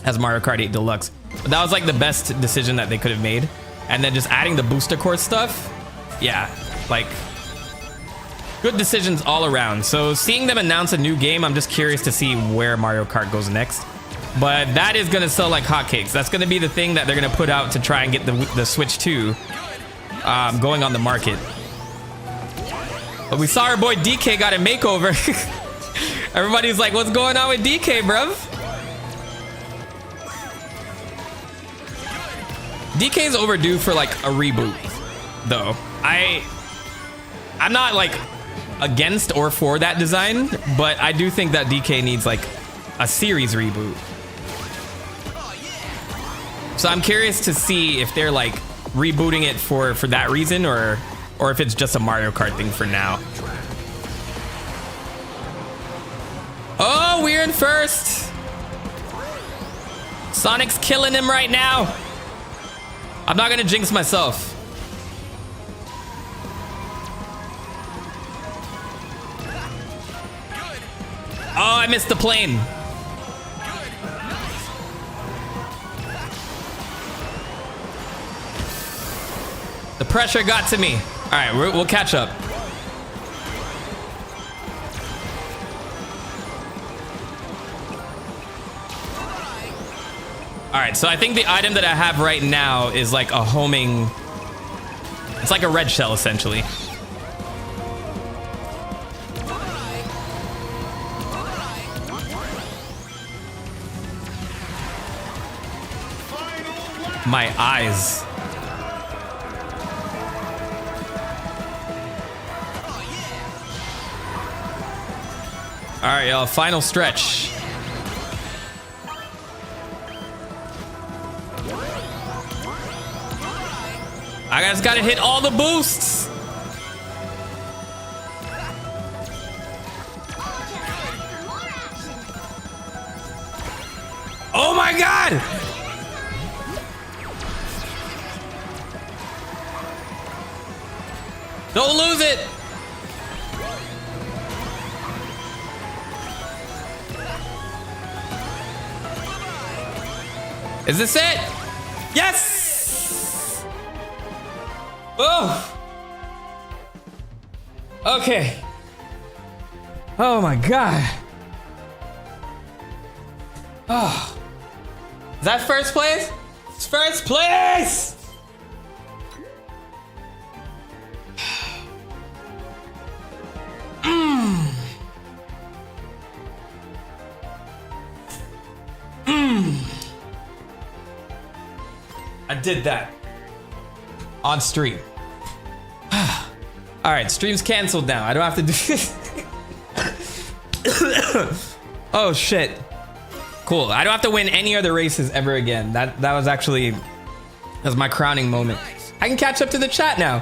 as Mario Kart 8 Deluxe. But that was like the best decision that they could have made. And then just adding the booster course stuff, yeah, like good decisions all around. So seeing them announce a new game, I'm just curious to see where Mario Kart goes next. But that is gonna sell like hotcakes. That's gonna be the thing that they're gonna put out to try and get the Switch 2 going on the market. But we saw our boy DK got a makeover. Everybody's like, what's going on with DK, bruv? DK's overdue for like a reboot, though. I'm not like against or for that design, but I do think that DK needs like a series reboot. So I'm curious to see if they're like rebooting it for that reason, or if it's just a Mario Kart thing for now. Oh, we're in first. Sonic's killing him right now. I'm not gonna jinx myself. Oh, I missed the plane. The pressure got to me. All right, we'll catch up. All right, so I think the item that I have right now is like a homing. It's like a red shell, essentially. My eyes. All right, y'all, final stretch. I just gotta hit all the boosts. Oh my God! Don't lose it! Is this it? Yes! Oh! Okay. Oh my God. Oh. Is that first place? It's first place! I did that on stream. All right, stream's canceled now. I don't have to do. Oh shit! Cool. I don't have to win any other races ever again. That was actually my crowning moment. I can catch up to the chat now.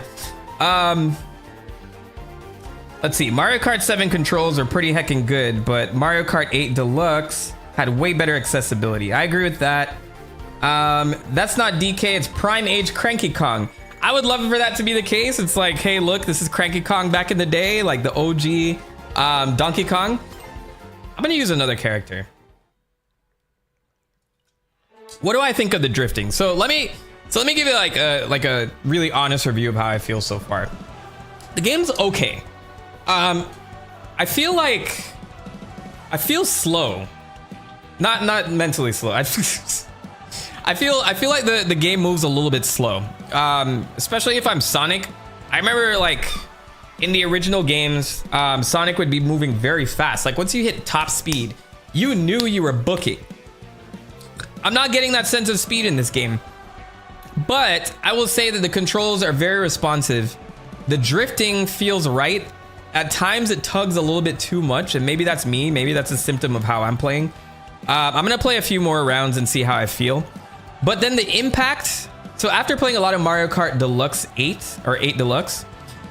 Let's see. Mario Kart 7 controls are pretty heckin' good, but Mario Kart 8 Deluxe had way better accessibility. I agree with that. That's not DK, it's prime age Cranky Kong. I would love for that to be the case. It's like, hey, look, this is Cranky Kong back in the day, like the OG Donkey Kong. I'm gonna use another character. What do I think of the drifting? So let me give you like a really honest review of how I feel so far. The game's okay. I feel slow. Not mentally slow. I feel like the game moves a little bit slow, especially if I'm Sonic. I remember like in the original games, Sonic would be moving very fast. Like once you hit top speed, you knew you were booking. I'm not getting that sense of speed in this game, but I will say that the controls are very responsive. The drifting feels right. At times it tugs a little bit too much, and maybe that's me. Maybe that's a symptom of how I'm playing. I'm gonna play a few more rounds and see how I feel. But then the impact, so after playing a lot of Mario Kart Deluxe 8 or 8 Deluxe,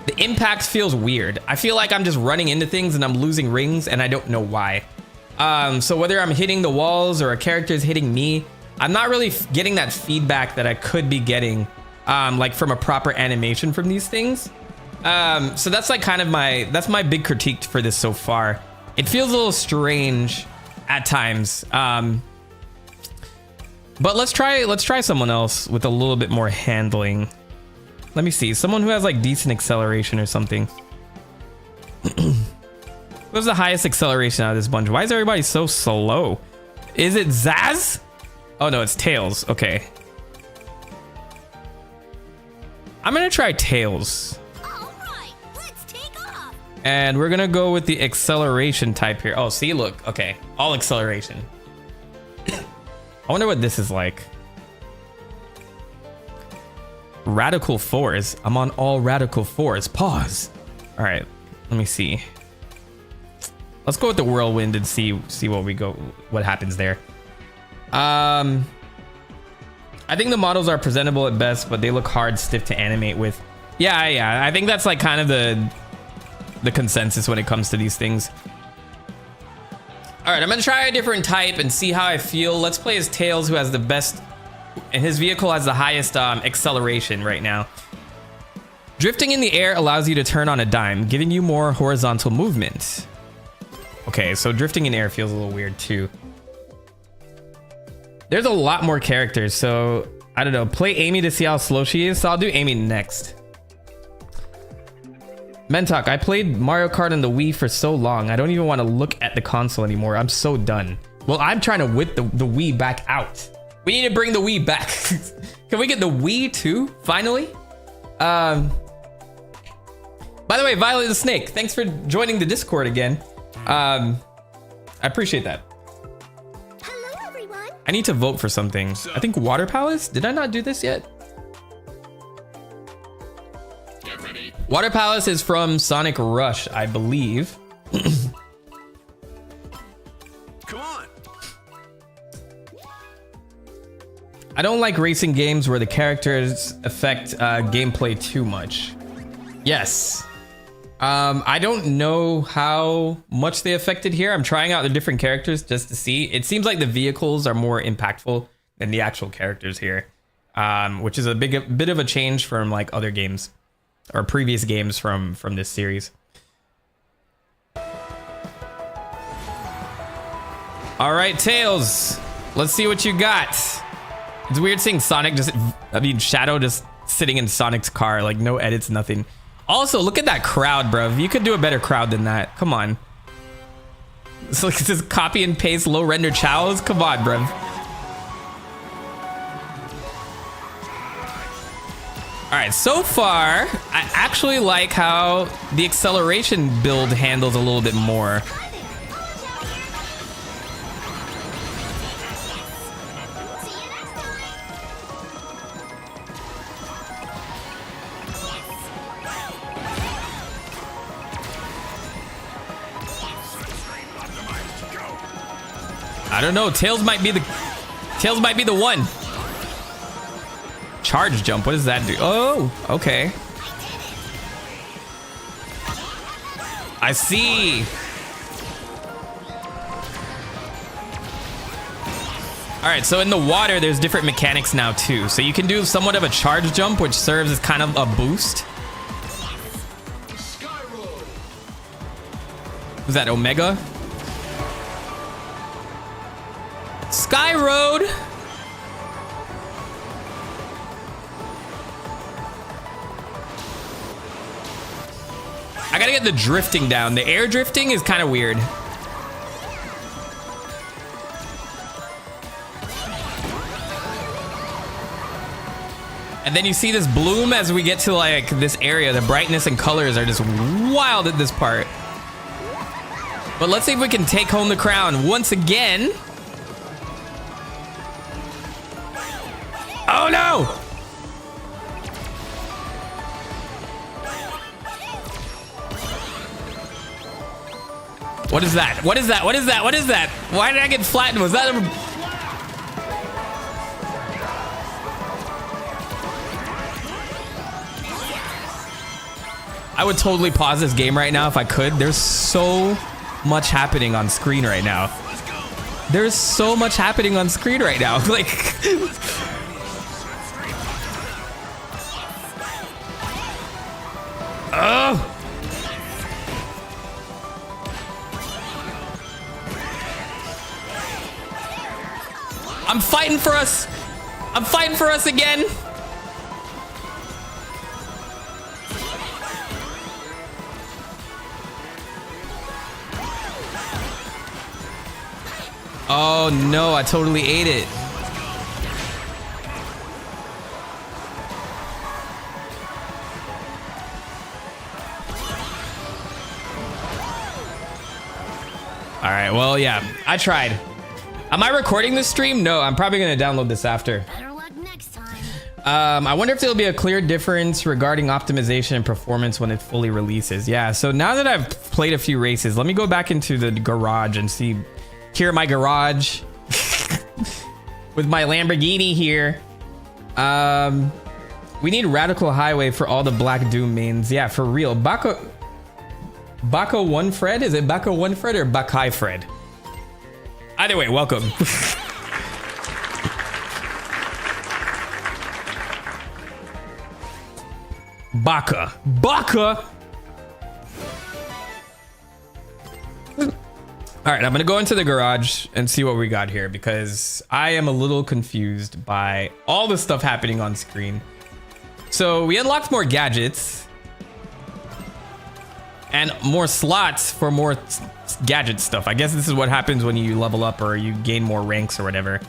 the impact feels weird. I feel like I'm just running into things and I'm losing rings and I don't know why. So whether I'm hitting the walls or a character is hitting me, I'm not really getting that feedback that I could be getting like from a proper animation from these things. So that's like kind of that's my big critique for this so far. It feels a little strange at times. But let's try someone else with a little bit more handling. Let me see, someone who has like decent acceleration or something. What's the highest acceleration out of this bunch? Why is everybody so slow? Is it Zaz? Oh no, it's Tails. Okay. I'm gonna try Tails. All right, let's take off. And we're gonna go with the acceleration type here. Oh, see, look. Okay, all acceleration. I wonder what this is like. Radical fours. I'm on all radical fours. Pause. All right, let me see. Let's go with the whirlwind and see what happens there. I think the models are presentable at best, but they look hard stiff to animate with. Yeah. I think that's like kind of the consensus when it comes to these things. All right, I'm gonna try a different type and see how I feel. Let's play as Tails, who has the best, and his vehicle has the highest acceleration right now. Drifting in the air allows you to turn on a dime, giving you more horizontal movement. Okay, so drifting in air feels a little weird too. There's a lot more characters, so I don't know. Play Amy to see how slow she is, so I'll do Amy next. Mentok, I played Mario Kart on the Wii for so long, I don't even want to look at the console anymore. I'm so done. Well, I'm trying to whip the Wii back out. We need to bring the Wii back. Can we get the Wii too, finally? By the way, Violet the Snake, thanks for joining the Discord again. I appreciate that. Hello, everyone. I need to vote for something. I think Water Palace? Did I not do this yet? Water Palace is from Sonic Rush, I believe. Come on. I don't like racing games where the characters affect gameplay too much. Yes. I don't know how much they affected here. I'm trying out the different characters just to see. It seems like the vehicles are more impactful than the actual characters here, which is a bit of a change from like other games or previous games from this series. All right, Tails, let's see what you got. It's weird seeing Sonic Shadow just sitting in Sonic's car, like no edits, nothing. Also, look at that crowd, bruv. You could do a better crowd than that. Come on. So it's just copy and paste low render chows. Come on, bruv. All right, so far, I actually like how the acceleration build handles a little bit more. I don't know. Tails might be the one. Charge jump. What does that do? Oh, okay. I see. All right, so in the water, there's different mechanics now too. So you can do somewhat of a charge jump, which serves as kind of a boost. Was that Omega? Sky Road. I gotta get the drifting down. The air drifting is kind of weird. And then you see this bloom as we get to like this area. The brightness and colors are just wild at this part. But let's see if we can take home the crown once again. Oh no! What is that? What is that? What is that? What is that? Why did I get flattened? Was that a... I would totally pause this game right now if I could. There's so much happening on screen right now. There's so much happening on screen right now. Like... Oh! I'm fighting for us. I'm fighting for us again. Oh no, I totally ate it. All right, well, yeah, I tried. Am I recording this stream? No, I'm probably gonna download this after. Better luck next time. I wonder if there'll be a clear difference regarding optimization and performance when it fully releases. Yeah, so now that I've played a few races, let me go back into the garage and see. Here in my garage with my Lamborghini here. We need Radical Highway for all the Black Doom mains. Yeah, for real. Bako 1 Fred? Is it Bako 1 Fred or Bakai Fred? Either way, welcome. Baka. All right, I'm gonna go into the garage and see what we got here because I am a little confused by all the stuff happening on screen. So we unlocked more gadgets and more slots for more gadget stuff. I guess this is what happens when you level up or you gain more ranks or whatever.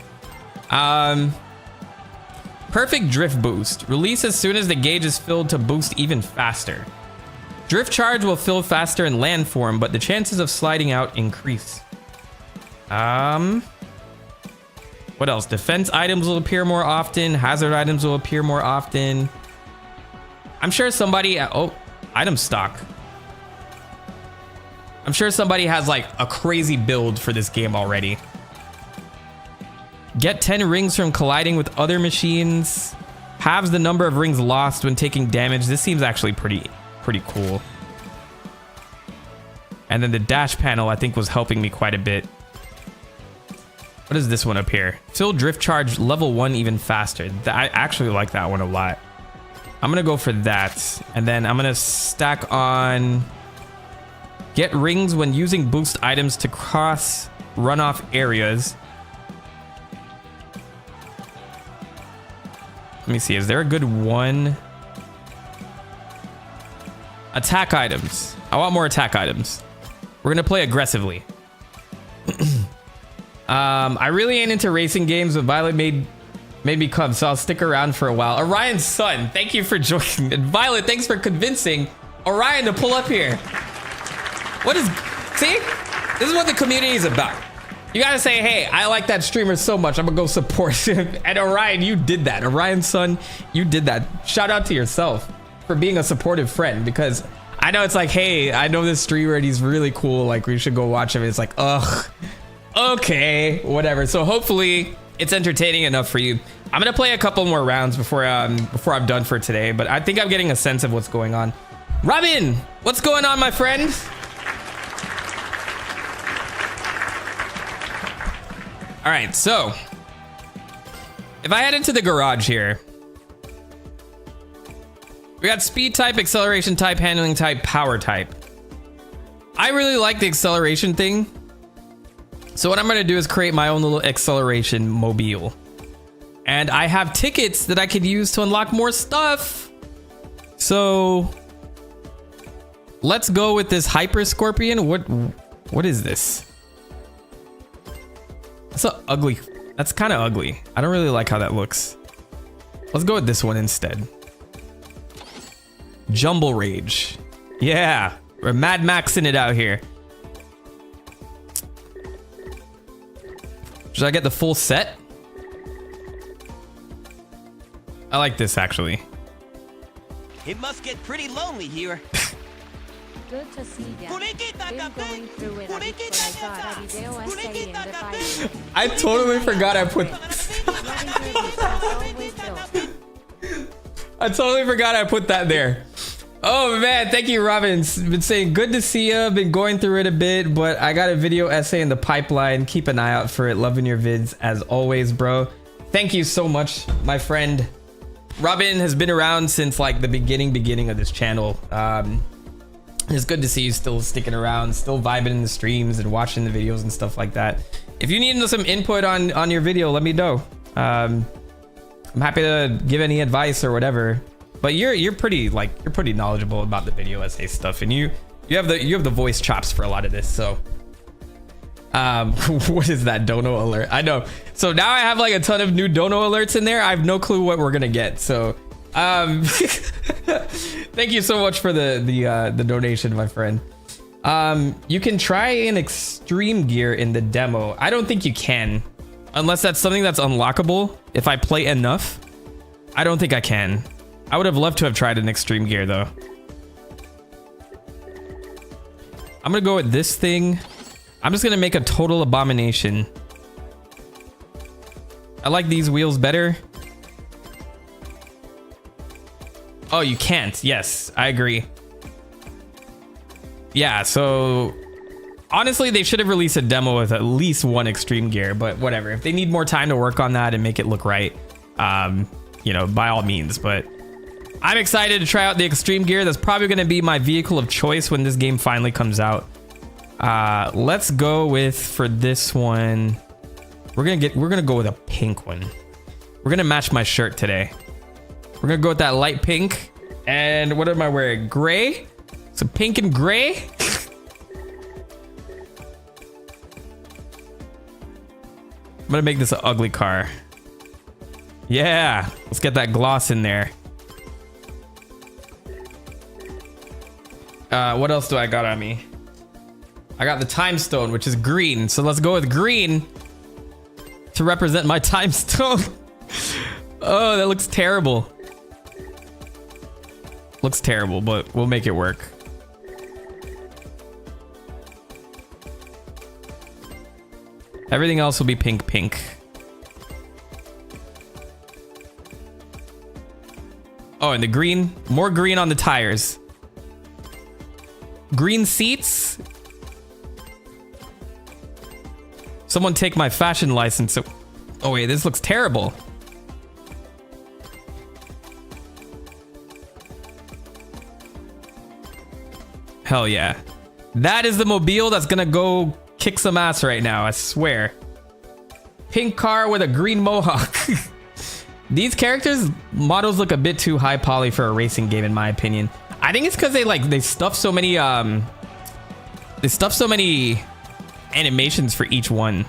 Perfect drift boost. Release as soon as the gauge is filled to boost even faster. Drift charge will fill faster in land form, but the chances of sliding out increase. What else? Defense items will appear more often. Hazard items will appear more often. I'm sure somebody... Oh, item stock. I'm sure somebody has like a crazy build for this game already. Get 10 rings from colliding with other machines. Halves the number of rings lost when taking damage. This seems actually pretty cool. And then the dash panel I think was helping me quite a bit. What is this one up here? Fill drift charge level 1 even faster. I actually like that one a lot. I'm gonna go for that. And then I'm gonna stack on get rings when using boost items to cross runoff areas. Let me see, is there a good one? Attack items. I want more attack items. We're gonna play aggressively. I really ain't into racing games, but Violet made me come, so I'll stick around for a while. Orion's son, thank you for joining. And Violet, thanks for convincing Orion to pull up here. What is... See? This is what the community is about. You gotta say, hey, I like that streamer so much, I'm gonna go support him. And Orion, you did that. Orion's son, you did that. Shout out to yourself for being a supportive friend, because I know it's like, hey, I know this streamer and he's really cool, like we should go watch him. It's like, ugh, okay, whatever. So hopefully it's entertaining enough for you. I'm gonna play a couple more rounds before I'm done for today, but I think I'm getting a sense of what's going on. Robin, what's going on, my friend? All right, so if I head into the garage here, we got speed type, acceleration type, handling type, power type. I really like the acceleration thing. So what I'm gonna do is create my own little acceleration mobile. And I have tickets that I could use to unlock more stuff. So let's go with this Hyper Scorpion. What is this? That's ugly. That's kind of ugly. I don't really like how that looks. Let's go with this one instead. Jumble Rage. Yeah, we're Mad Maxing it out here. Should I get the full set? I like this actually. It must get pretty lonely here. Good to see ya. Been going through it a bit, but I got a video essay in the Bible. I totally forgot I put. I totally forgot I put that there. Oh man, thank you, Robin's been saying good to see ya. Been going through it a bit, but I got a video essay in the pipeline. Keep an eye out for it. Loving your vids as always, bro. Thank you so much, my friend. Robin has been around since like the beginning of this channel. It's good to see you still sticking around, still vibing in the streams and watching the videos and stuff like that. If you need some input on your video, let me know. I'm happy to give any advice or whatever. But you're pretty knowledgeable about the video essay stuff, and you have the voice chops for a lot of this. So what is that dono alert? I know. So now I have like a ton of new dono alerts in there. I have no clue what we're gonna get. So thank you so much for the donation, my friend. You can try an extreme gear in the demo. I don't think you can, unless that's something that's unlockable. If I play enough, I don't think I can. I would have loved to have tried an extreme gear though. I'm gonna go with this thing. I'm just gonna make a total abomination. I like these wheels better. Oh, you can't. Yes, I agree. Yeah, so honestly, they should have released a demo with at least one extreme gear, but whatever. If they need more time to work on that and make it look right, you know, by all means. But I'm excited to try out the extreme gear. That's probably going to be my vehicle of choice when this game finally comes out. Let's go with, for this one, we're gonna go with a pink one. We're gonna match my shirt today. We're gonna go with that light pink. And what am I wearing? Gray? So pink and gray. I'm gonna make this an ugly car. Yeah, let's get that gloss in there. What else do I got on me? I got the time stone, which is green. So let's go with green to represent my time stone. Oh, that looks terrible. Looks terrible, but we'll make it work. Everything else will be pink. Oh, and the green, more green on the tires. Green seats. Someone take my fashion license. Oh wait, this looks terrible. Hell yeah. That is the mobile that's gonna go kick some ass right now, I swear. Pink car with a green mohawk. These characters models look a bit too high poly for a racing game, in my opinion. I think it's because they stuff so many animations for each one.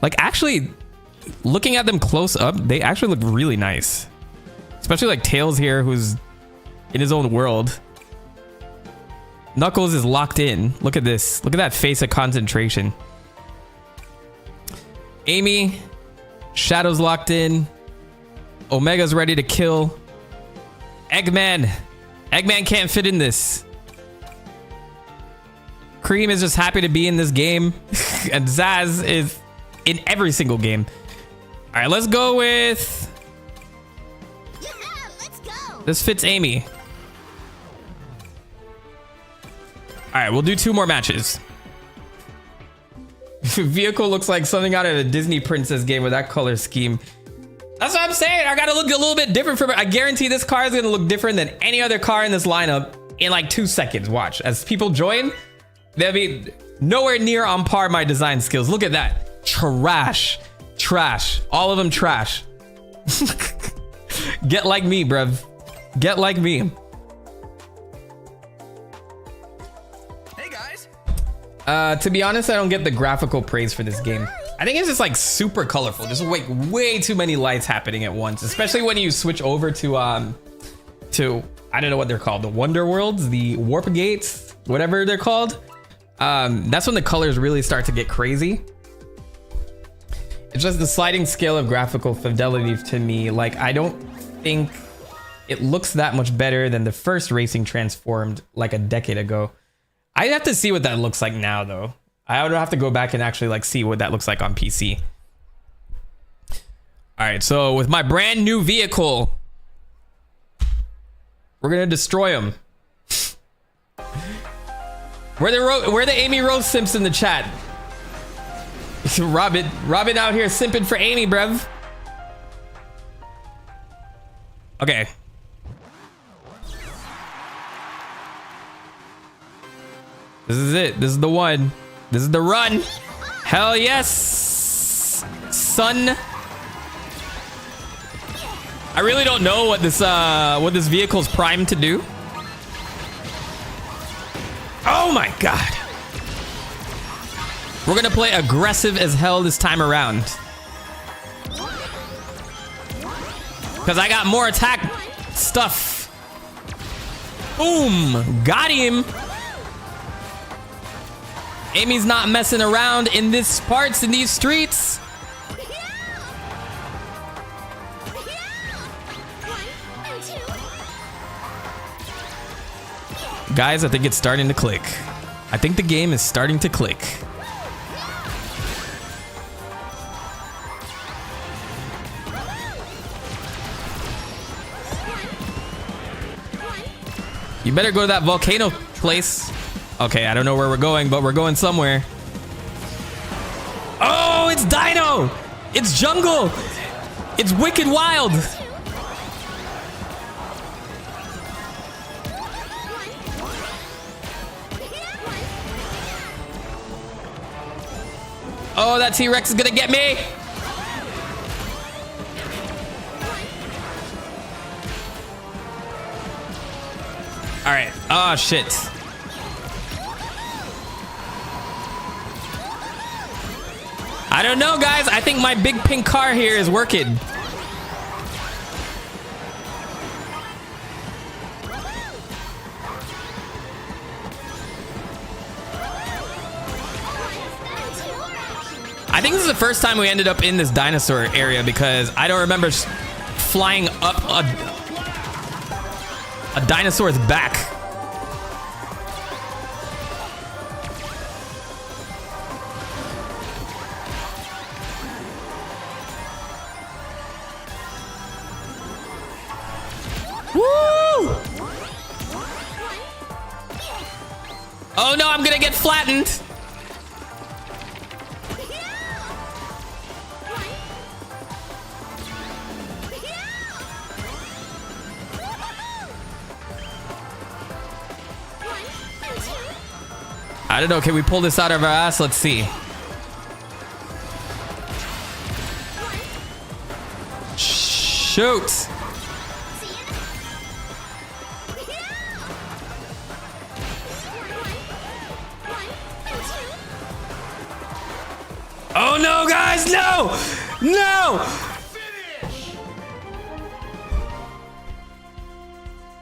Like, actually, looking at them close up, they actually look really nice. Especially like Tails here, who's in his own world. Knuckles is locked in. Look at this. Look at that face of concentration. Amy, Shadow's locked in. Omega's ready to kill. Eggman. Eggman can't fit in this. Cream is just happy to be in this game. And Zaz is in every single game. All right, let's go with... Yeah, let's go. This fits Amy. All right, we'll do 2 more matches. Vehicle looks like something out of a Disney princess game with that color scheme. That's what I'm saying. I gotta look a little bit different from it. I guarantee this car is gonna look different than any other car in this lineup in like 2 seconds. Watch. As people join, they'll be nowhere near on par my design skills. Look at that. Trash. Trash. All of them trash. Get like me, bruv. Get like me. Hey guys. To be honest, I don't get the graphical praise for this game. I think it's just like super colorful. There's like way too many lights happening at once, especially when you switch over to I don't know what they're called, the Wonder Worlds, the Warp Gates, whatever they're called. That's when the colors really start to get crazy. It's just the sliding scale of graphical fidelity to me. Like, I don't think it looks that much better than the first Racing Transformed like a decade ago. I'd have to see what that looks like now, though. I would have to go back and actually like see what that looks like on PC. All right, so with my brand new vehicle, we're gonna destroy them. We're the Amy Rose Simps in the chat. Robin out here simping for Amy, bruv. Okay. This is it. This is the one. This is the run. Hell yes, son. I really don't know what this vehicle's primed to do. Oh my god. We're gonna play aggressive as hell this time around. Because I got more attack stuff. Boom. Got him. Amy's not messing around in these parts, in these streets. Guys, I think it's starting to click. I think the game is starting to click. You better go to that volcano place. Okay, I don't know where we're going, but we're going somewhere. Oh, it's Dino! It's jungle! It's wicked wild! Oh, that T-Rex is gonna get me! Alright. Oh, shit. I don't know, guys. I think my big pink car here is working. I think this is the first time we ended up in this dinosaur area because I don't remember flying up a dinosaur's back. Woo! Oh no, I'm gonna get flattened. I don't know. Can we pull this out of our ass? Let's see. Shoot. Oh no, guys, no! No!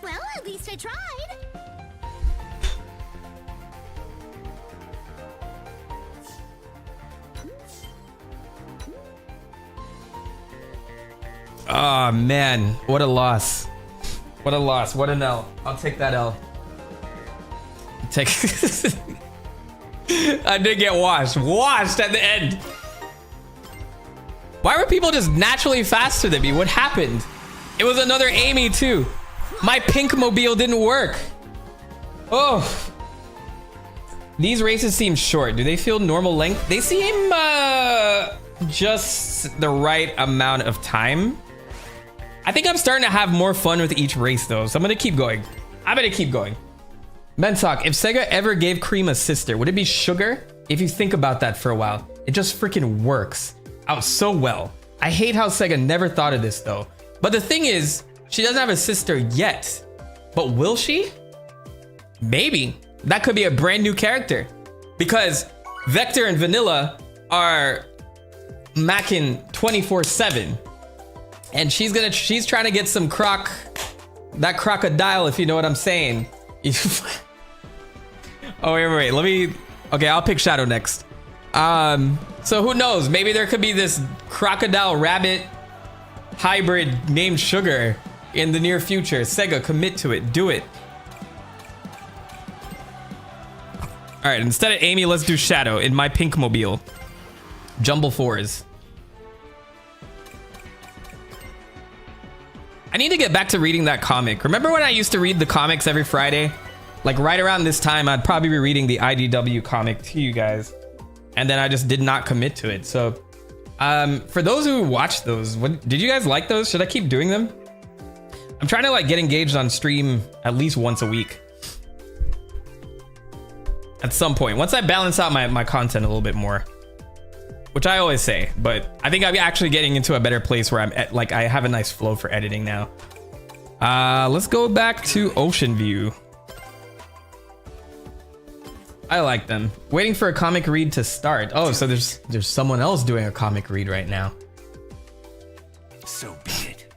Well, at least I tried. Oh man, what a loss. What a loss. What an L. I'll take that L. Take I did get washed. Washed at the end. Why were people just naturally faster than me? What happened? It was another Amy too. My pink mobile didn't work. Oh. These races seem short. Do they feel normal length? They seem just the right amount of time. I think I'm starting to have more fun with each race though, so I'm gonna keep going. I'm gonna keep going. Mentalk, if Sega ever gave Cream a sister, would it be Sugar? If you think about that for a while, it just freaking works out so well. I hate how Sega never thought of this though. But the thing is, she doesn't have a sister yet. But will she? Maybe. That could be a brand new character. because Vector and Vanilla are macking 24/7, and she's trying to get some that crocodile, if you know what I'm saying. Oh, wait. Okay, I'll pick Shadow next. So who knows? Maybe there could be this crocodile rabbit hybrid named Sugar in the near future. Sega, commit to it. Do it. All right, instead of Amy, let's do Shadow in my pink mobile. Jumble 4s. I need to get back to reading that comic. Remember when I used to read the comics every Friday? Like right around this time, I'd probably be reading the IDW comic to you guys. And then I just did not commit to it. So for those who watched those, did you guys like those? Should I keep doing them? I'm trying to like get engaged on stream at least once a week. At some point, once I balance out my content a little bit more, which I always say, but I think I'm actually getting into a better place where I have a nice flow for editing now. Let's go back to Ocean View. I like them. Waiting for a comic read to start. Oh, so there's someone else doing a comic read right now. So be it.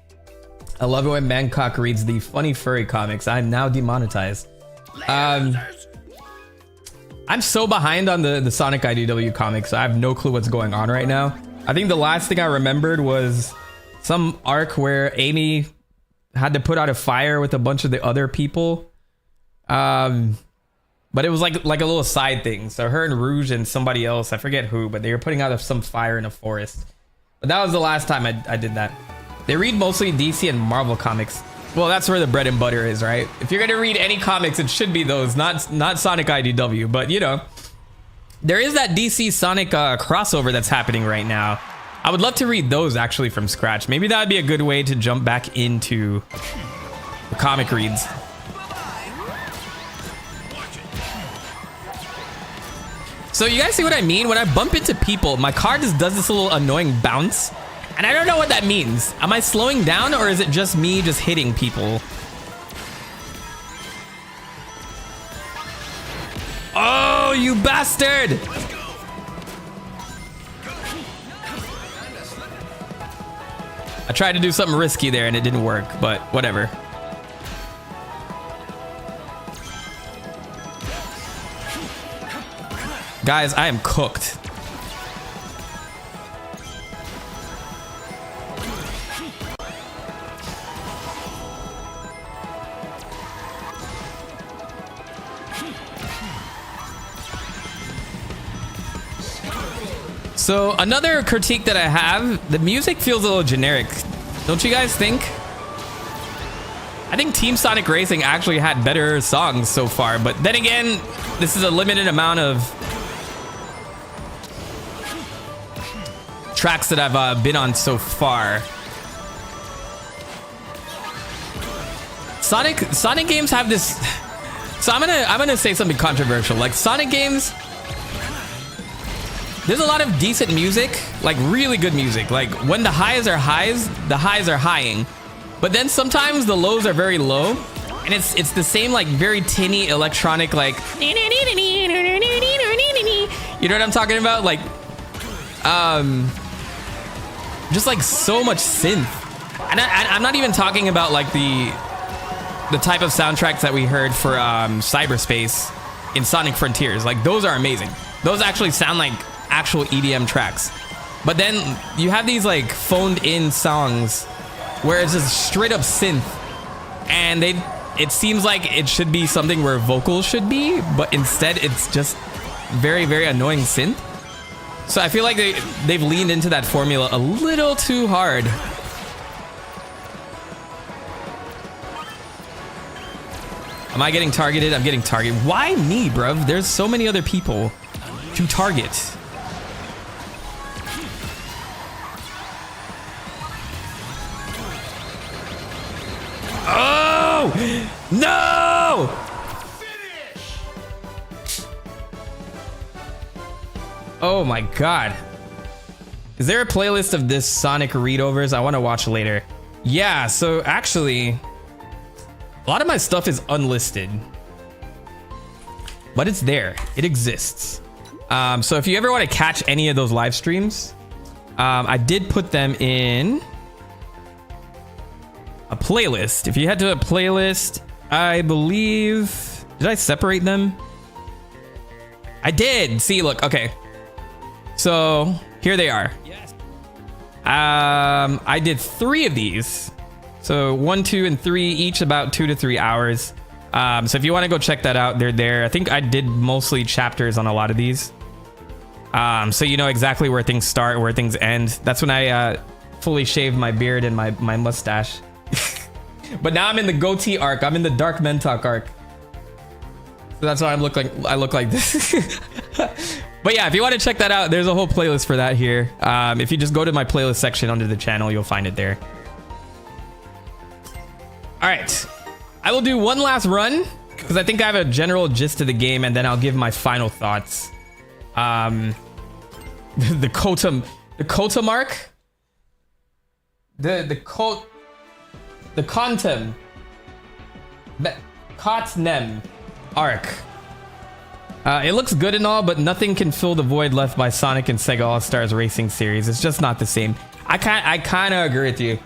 I love it when Bangkok reads the funny furry comics. I'm now demonetized. I'm so behind on the Sonic IDW comics. I have no clue what's going on right now. I think the last thing I remembered was some arc where Amy had to put out a fire with a bunch of the other people. But it was like a little side thing. So her and Rouge and somebody else, I forget who, but they were putting out some fire in a forest. But that was the last time I did that. They read mostly DC and Marvel comics. Well, that's where the bread and butter is, right? If you're gonna read any comics, it should be those, not Sonic IDW. But you know, there is that DC Sonic crossover that's happening right now. I would love to read those actually from scratch. Maybe that would be a good way to jump back into the comic reads. So you guys see what I mean? When I bump into people, my car just does this little annoying bounce. And I don't know what that means. Am I slowing down or is it just me just hitting people? Oh, you bastard! I tried to do something risky there and it didn't work, but whatever. Guys, I am cooked. So another critique that I have, the music feels a little generic. Don't you guys think? I think Team Sonic Racing actually had better songs so far, but then again, this is a limited amount of tracks that I've been on so far. Sonic games have this. So I'm gonna say something controversial. Like Sonic games, there's a lot of decent music, like really good music. Like when the highs are highs, the highs are highing, but then sometimes the lows are very low, and it's the same like very tinny electronic like. You know what I'm talking about? Like, just like so much synth, and I'm not even talking about like the type of soundtracks that we heard for Cyberspace in Sonic Frontiers. Like those are amazing. Those actually sound like actual EDM tracks. But then you have these like phoned in songs where it's just straight up synth, and it seems like it should be something where vocals should be, but instead it's just very, very annoying synth. So I feel like they've leaned into that formula a little too hard. Am I getting targeted? I'm getting targeted. Why me, bruv? There's so many other people to target. Oh! No! Oh my god. Is there a playlist of this Sonic readovers? I want to watch later. Yeah, so actually, a lot of my stuff is unlisted. But it's there. It exists. So if you ever want to catch any of those live streams, I did put them in a playlist. If you head to a playlist, I believe, did I separate them? I did. See, look, okay. So here they are. I did 3 of these. So 1, 2, and 3, each about 2 to 3 hours. So if you want to go check that out, they're there. I think I did mostly chapters on a lot of these. So you know exactly where things start, where things end. That's when I fully shaved my beard and my mustache. But now I'm in the goatee arc. I'm in the Dark Mentok arc. So that's why I look like this. But yeah, if you want to check that out, there's a whole playlist for that here. If you just go to my playlist section under the channel, you'll find it there. All right, I will do one last run because I think I have a general gist of the game, and then I'll give my final thoughts. The Kota mark, the Contem, Kotnem arc. It looks good and all, but nothing can fill the void left by Sonic and Sega All-Stars Racing series. It's just not the same. I kind of agree with you.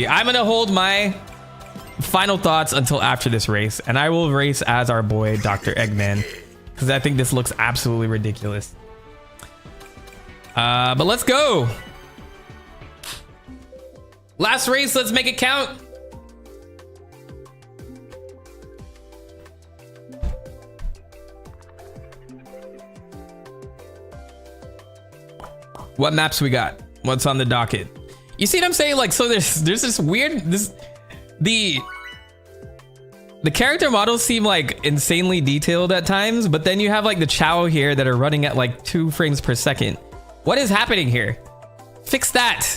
I'm gonna hold my final thoughts until after this race, and I will race as our boy Dr. Eggman because I think this looks absolutely ridiculous. But let's go. Last race, let's make it count. What maps we got? What's on the docket? You see what I'm saying? Like, so there's this weird, the character models seem like insanely detailed at times, but then you have like the Chow here that are running at like 2 frames per second. What is happening here? Fix that.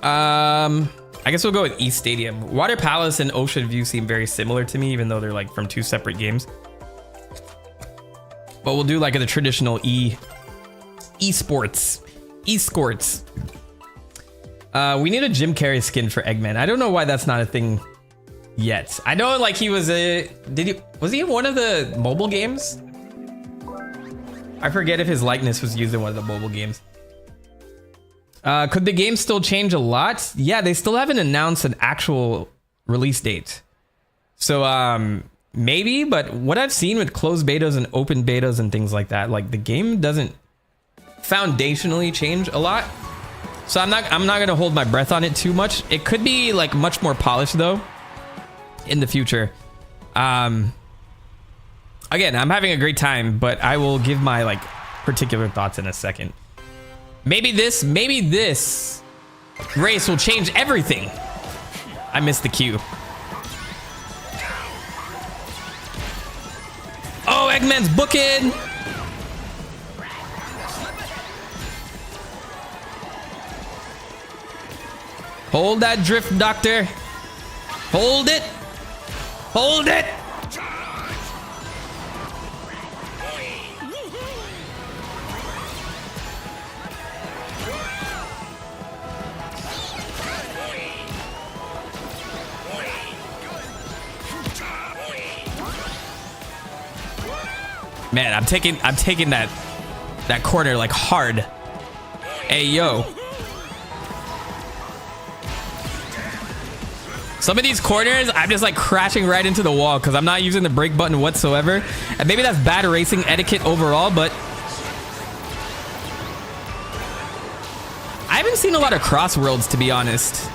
I guess we'll go with East Stadium. Water Palace and Ocean View seem very similar to me, even though they're like from 2 separate games. But we'll do like the traditional esports. We need a Jim Carrey skin for Eggman. I don't know why that's not a thing yet. I know like he was was he in one of the mobile games? I forget if his likeness was used in one of the mobile games. Could the game still change a lot? Yeah, they still haven't announced an actual release date. So maybe, but what I've seen with closed betas and open betas and things like that, like the game doesn't foundationally change a lot. So I'm not gonna hold my breath on it too much. It could be like much more polished though in the future. Again, I'm having a great time, but I will give my like particular thoughts in a second. Maybe this race will change everything. I missed the cue. Oh, Eggman's booking. Hold that drift, Doctor. Hold it. Hold it. Man, I'm taking that corner like hard. Hey, yo. Some of these corners, I'm just like crashing right into the wall because I'm not using the brake button whatsoever. And maybe that's bad racing etiquette overall, but I haven't seen a lot of CrossWorlds, to be honest,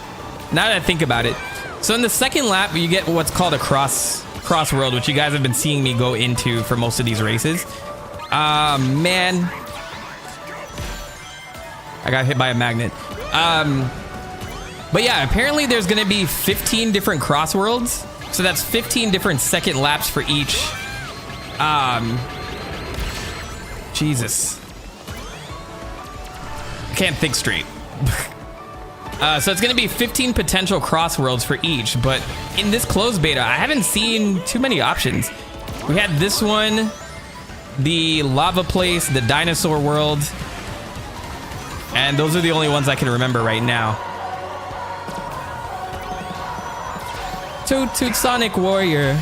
now that I think about it. So in the second lap, you get what's called a CrossWorld, which you guys have been seeing me go into for most of these races. Man. I got hit by a magnet. But yeah, apparently there's gonna be 15 different CrossWorlds. So that's 15 different second laps for each. Jesus. I can't think straight. So it's gonna be 15 potential CrossWorlds for each, but in this closed beta, I haven't seen too many options. We had this one, the lava place, the dinosaur world, and those are the only ones I can remember right now. Toot Toot Sonic Warrior.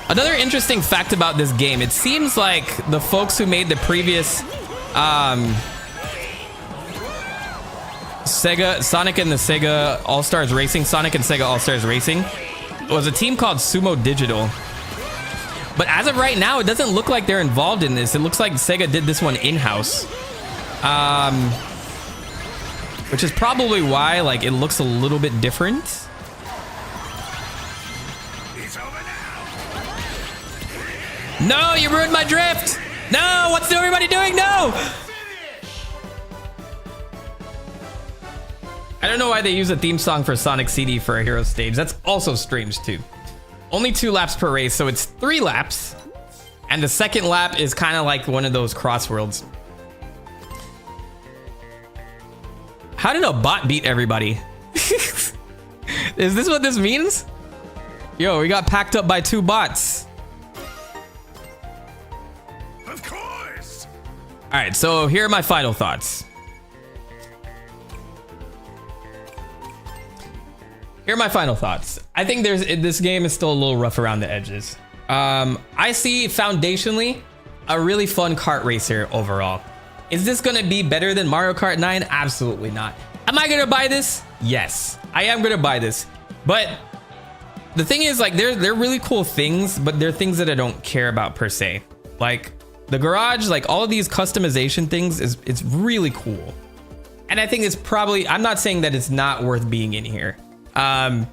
Another interesting fact about this game, it seems like the folks who made the previous Sega, Sonic and the Sega All-Stars Racing, Sonic and Sega All-Stars Racing, was a team called Sumo Digital. But as of right now, it doesn't look like they're involved in this. It looks like Sega did this one in-house. Which is probably why, like, it looks a little bit different. It's over now. No, you ruined my drift! No, what's everybody doing? No! I don't know why they use a theme song for Sonic CD for a hero stage. That's also strange too. Only 2 laps per race, so it's 3 laps. And the second lap is kind of like one of those CrossWorlds. How did a bot beat everybody? Is this what this means? Yo, we got packed up by 2 bots. Of course. All right, so here are my final thoughts. I think this game is still a little rough around the edges. I see foundationally a really fun kart racer overall. Is this gonna be better than Mario Kart 9? Absolutely not. Am I gonna buy this? Yes, I am gonna buy this. But the thing is, like, they're really cool things, but they're things that I don't care about per se. Like the garage, like all of these customization things it's really cool. And I think it's probably, I'm not saying that it's not worth being in here. But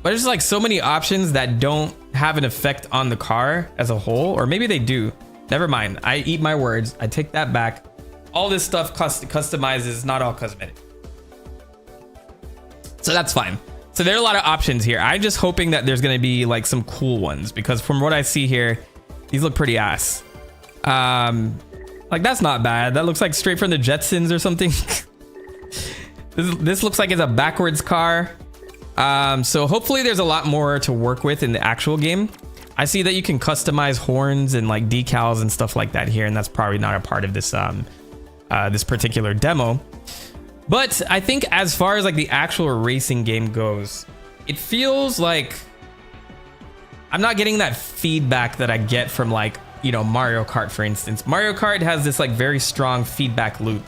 there's like so many options that don't have an effect on the car as a whole, or maybe they do. Never mind. I eat my words. I take that back. All this stuff customizes, not all cosmetic. So that's fine. So there are a lot of options here. I'm just hoping that there's going to be like some cool ones, because from what I see here, these look pretty ass. Like that's not bad. That looks like straight from the Jetsons or something. This looks like it's a backwards car. So hopefully there's a lot more to work with in the actual game. I see that you can customize horns and like decals and stuff like that here, and that's probably not a part of this this particular demo. But I think as far as like the actual racing game goes, it feels like I'm not getting that feedback that I get from, like, you know, Mario Kart, for instance. Mario Kart has this like very strong feedback loop.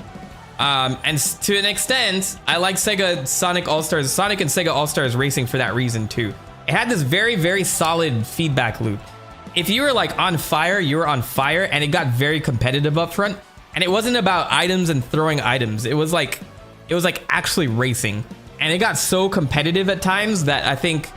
And to an extent, I like Sonic and Sega All-Stars Racing for that reason too. It had this very, very solid feedback loop. If you were like on fire, you were on fire, and it got very competitive up front. And it wasn't about items and throwing items. It was like actually racing. And it got so competitive at times that I think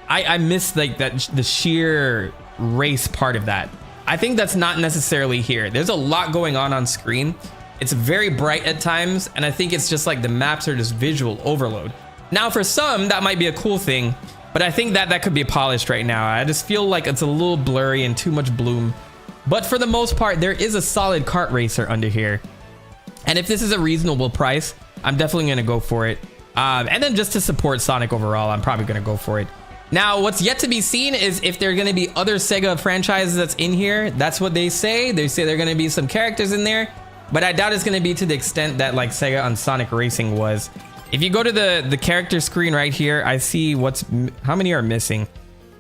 I missed like the sheer race part of that. I think that's not necessarily here. There's a lot going on screen. It's very bright at times, and I think it's just like the maps are just visual overload. Now for some, that might be a cool thing, but I think that could be polished right now. I just feel like it's a little blurry and too much bloom. But for the most part, there is a solid kart racer under here. And if this is a reasonable price, I'm definitely gonna go for it. And then just to support Sonic overall, I'm probably gonna go for it. Now, what's yet to be seen is if there are gonna be other Sega franchises that's in here. That's what they say. They say there are gonna be some characters in there, but I doubt it's gonna be to the extent that like Sega on Sonic Racing was. If you go to the character screen right here, I see how many are missing.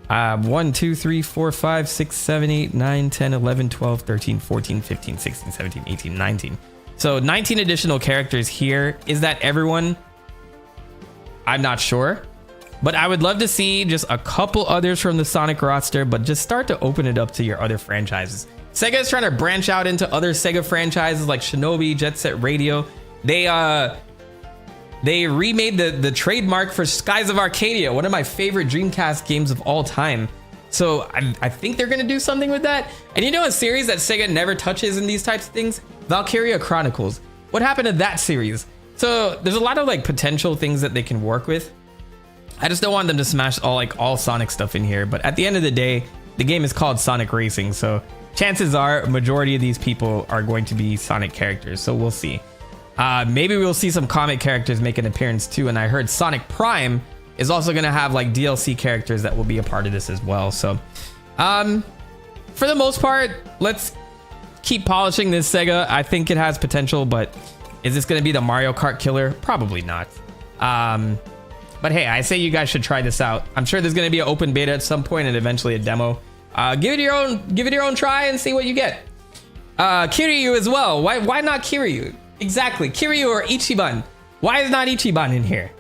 1, 2, 3, 4, 5, 6, 7, 8, 9, 10, 11, 12, 13, 14, 15, 16, 17, 18, 19. So 19 additional characters here. Is that everyone? I'm not sure. But I would love to see just a couple others from the Sonic roster, but just start to open it up to your other franchises. Sega is trying to branch out into other Sega franchises like Shinobi, Jet Set Radio. They remade the trademark for Skies of Arcadia, one of my favorite Dreamcast games of all time. So I think they're gonna do something with that. And you know a series that Sega never touches in these types of things? Valkyria Chronicles. What happened to that series? So there's a lot of like potential things that they can work with. I just don't want them to smash all Sonic stuff in here. But at the end of the day, the game is called Sonic Racing. So chances are a majority of these people are going to be Sonic characters. So we'll see. Maybe we'll see some comic characters make an appearance too. And I heard Sonic Prime is also going to have like DLC characters that will be a part of this as well. So for the most part, let's keep polishing this Sega. I think it has potential, but is this going to be the Mario Kart killer? Probably not. But hey, I say you guys should try this out. I'm sure there's going to be an open beta at some point and eventually a demo. Give it your own try and see what you get. Kiryu as well. Why not Kiryu? Exactly, Kiryu or Ichiban. Why is not Ichiban in here?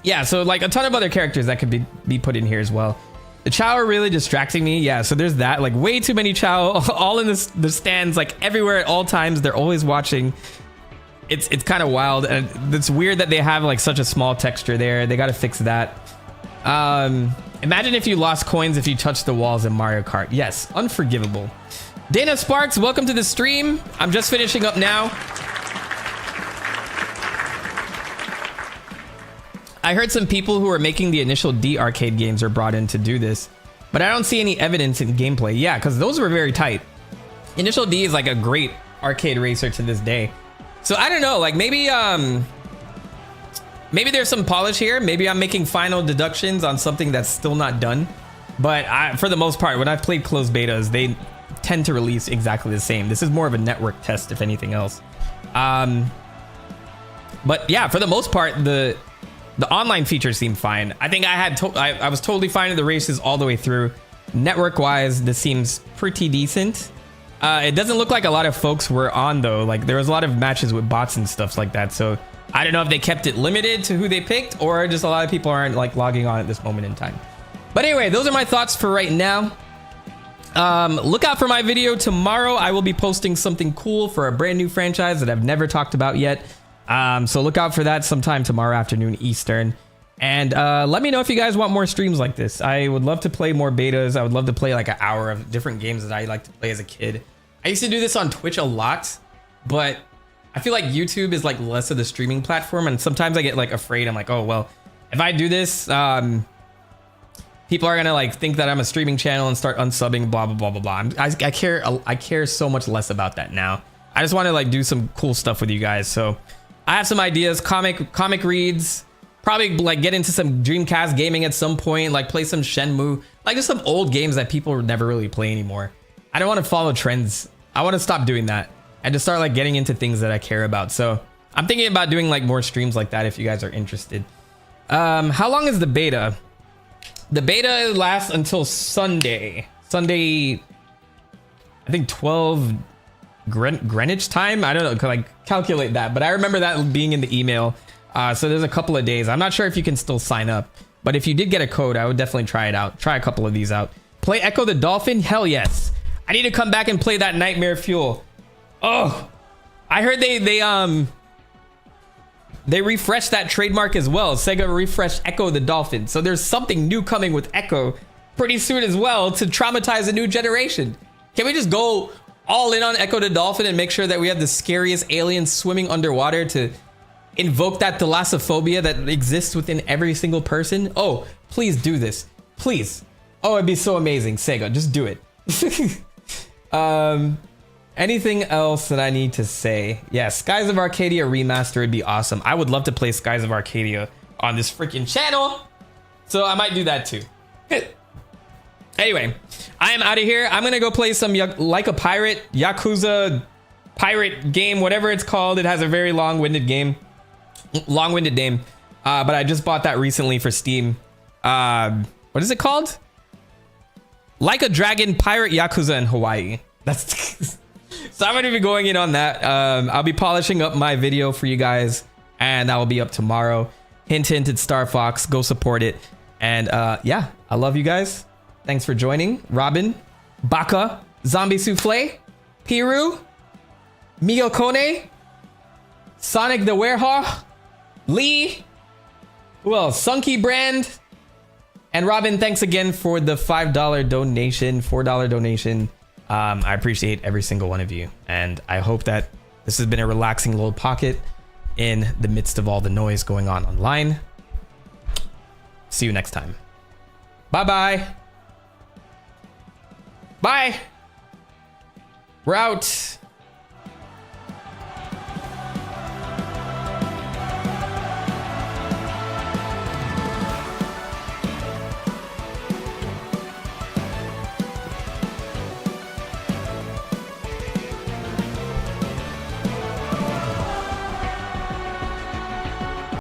Yeah, so like a ton of other characters that could be put in here as well. The Chow are really distracting me. Yeah, so there's that. Like way too many Chow, all in the stands, like everywhere at all times. They're always watching. It's kind of wild, and it's weird that they have like such a small texture there. They got to fix that. Imagine if you lost coins if you touched the walls in Mario Kart. Yes, unforgivable. Dana Sparks, welcome to the stream. I'm just finishing up now. I heard some people who are making the initial D arcade games are brought in to do this, but I don't see any evidence in gameplay. Yeah, because those were very tight. Initial D is like a great arcade racer to this day. So I don't know, like maybe there's some polish here. Maybe I'm making final deductions on something that's still not done. But for the most part, when I've played closed betas, they tend to release exactly the same. This is more of a network test, if anything else. But yeah, for the most part, the online features seem fine. I think I was totally fine with the races all the way through. Network-wise, this seems pretty decent. It doesn't look like a lot of folks were on though. Like there was a lot of matches with bots and stuff like that. So I don't know if they kept it limited to who they picked or just a lot of people aren't like logging on at this moment in time. But anyway, those are my thoughts for right now. Look out for my video tomorrow. I will be posting something cool for a brand new franchise that I've never talked about yet. So look out for that sometime tomorrow afternoon Eastern. And let me know if you guys want more streams like this. I would love to play more betas. I would love to play like an hour of different games that I like to play as a kid. I used to do this on Twitch a lot, but I feel like YouTube is like less of the streaming platform. And sometimes I get like afraid. I'm like, oh, well, if I do this, people are gonna like think that I'm a streaming channel and start unsubbing, blah, blah, blah, blah, blah. I care so much less about that now. I just want to like do some cool stuff with you guys. So I have some ideas, comic reads, probably like get into some Dreamcast gaming at some point, like play some Shenmue, like just some old games that people never really play anymore. I don't want to follow trends. I want to stop doing that and just start like getting into things that I care about. So I'm thinking about doing like more streams like that if you guys are interested. How long is the beta? The beta lasts until Sunday, I think 12 Greenwich time. I don't know, can I calculate that? But I remember that being in the email. So there's a couple of days. I'm not sure if you can still sign up, but if you did get a code, I would definitely try it out. Try a couple of these out. Play Echo the Dolphin? Hell yes. I need to come back and play that Nightmare Fuel. Oh, I heard they refreshed that trademark as well. Sega refreshed Echo the Dolphin. So there's something new coming with Echo pretty soon as well to traumatize a new generation. Can we just go all in on Echo the Dolphin and make sure that we have the scariest aliens swimming underwater to invoke that thalassophobia that exists within every single person? Oh, please do this. Please. Oh, it'd be so amazing. Sega, just do it. Anything else that I need to say? Yeah, Skies of Arcadia remaster would be awesome. I would love to play Skies of Arcadia on this freaking channel. So I might do that too. Anyway, I am out of here. I'm gonna go play some Like a Pirate, Yakuza pirate game, whatever it's called. It has a very long-winded name. But I just bought that recently for Steam. What is it called? Like a Dragon Pirate Yakuza in Hawaii. That's so I'm gonna be going in on that. I'll be polishing up my video for you guys, and that will be up tomorrow. Hint, hint, it's Star Fox. Go support it. And yeah, I love you guys. Thanks for joining. Robin, Baka, Zombie Souffle, Piru, Mio Kone, Sonic the Werehog, Lee, who else? Sunky Brand, and Robin, thanks again for the $5 donation, $4 donation. I appreciate every single one of you, and I hope that this has been a relaxing little pocket in the midst of all the noise going on online. See you next time. Bye-bye. Bye. We're out.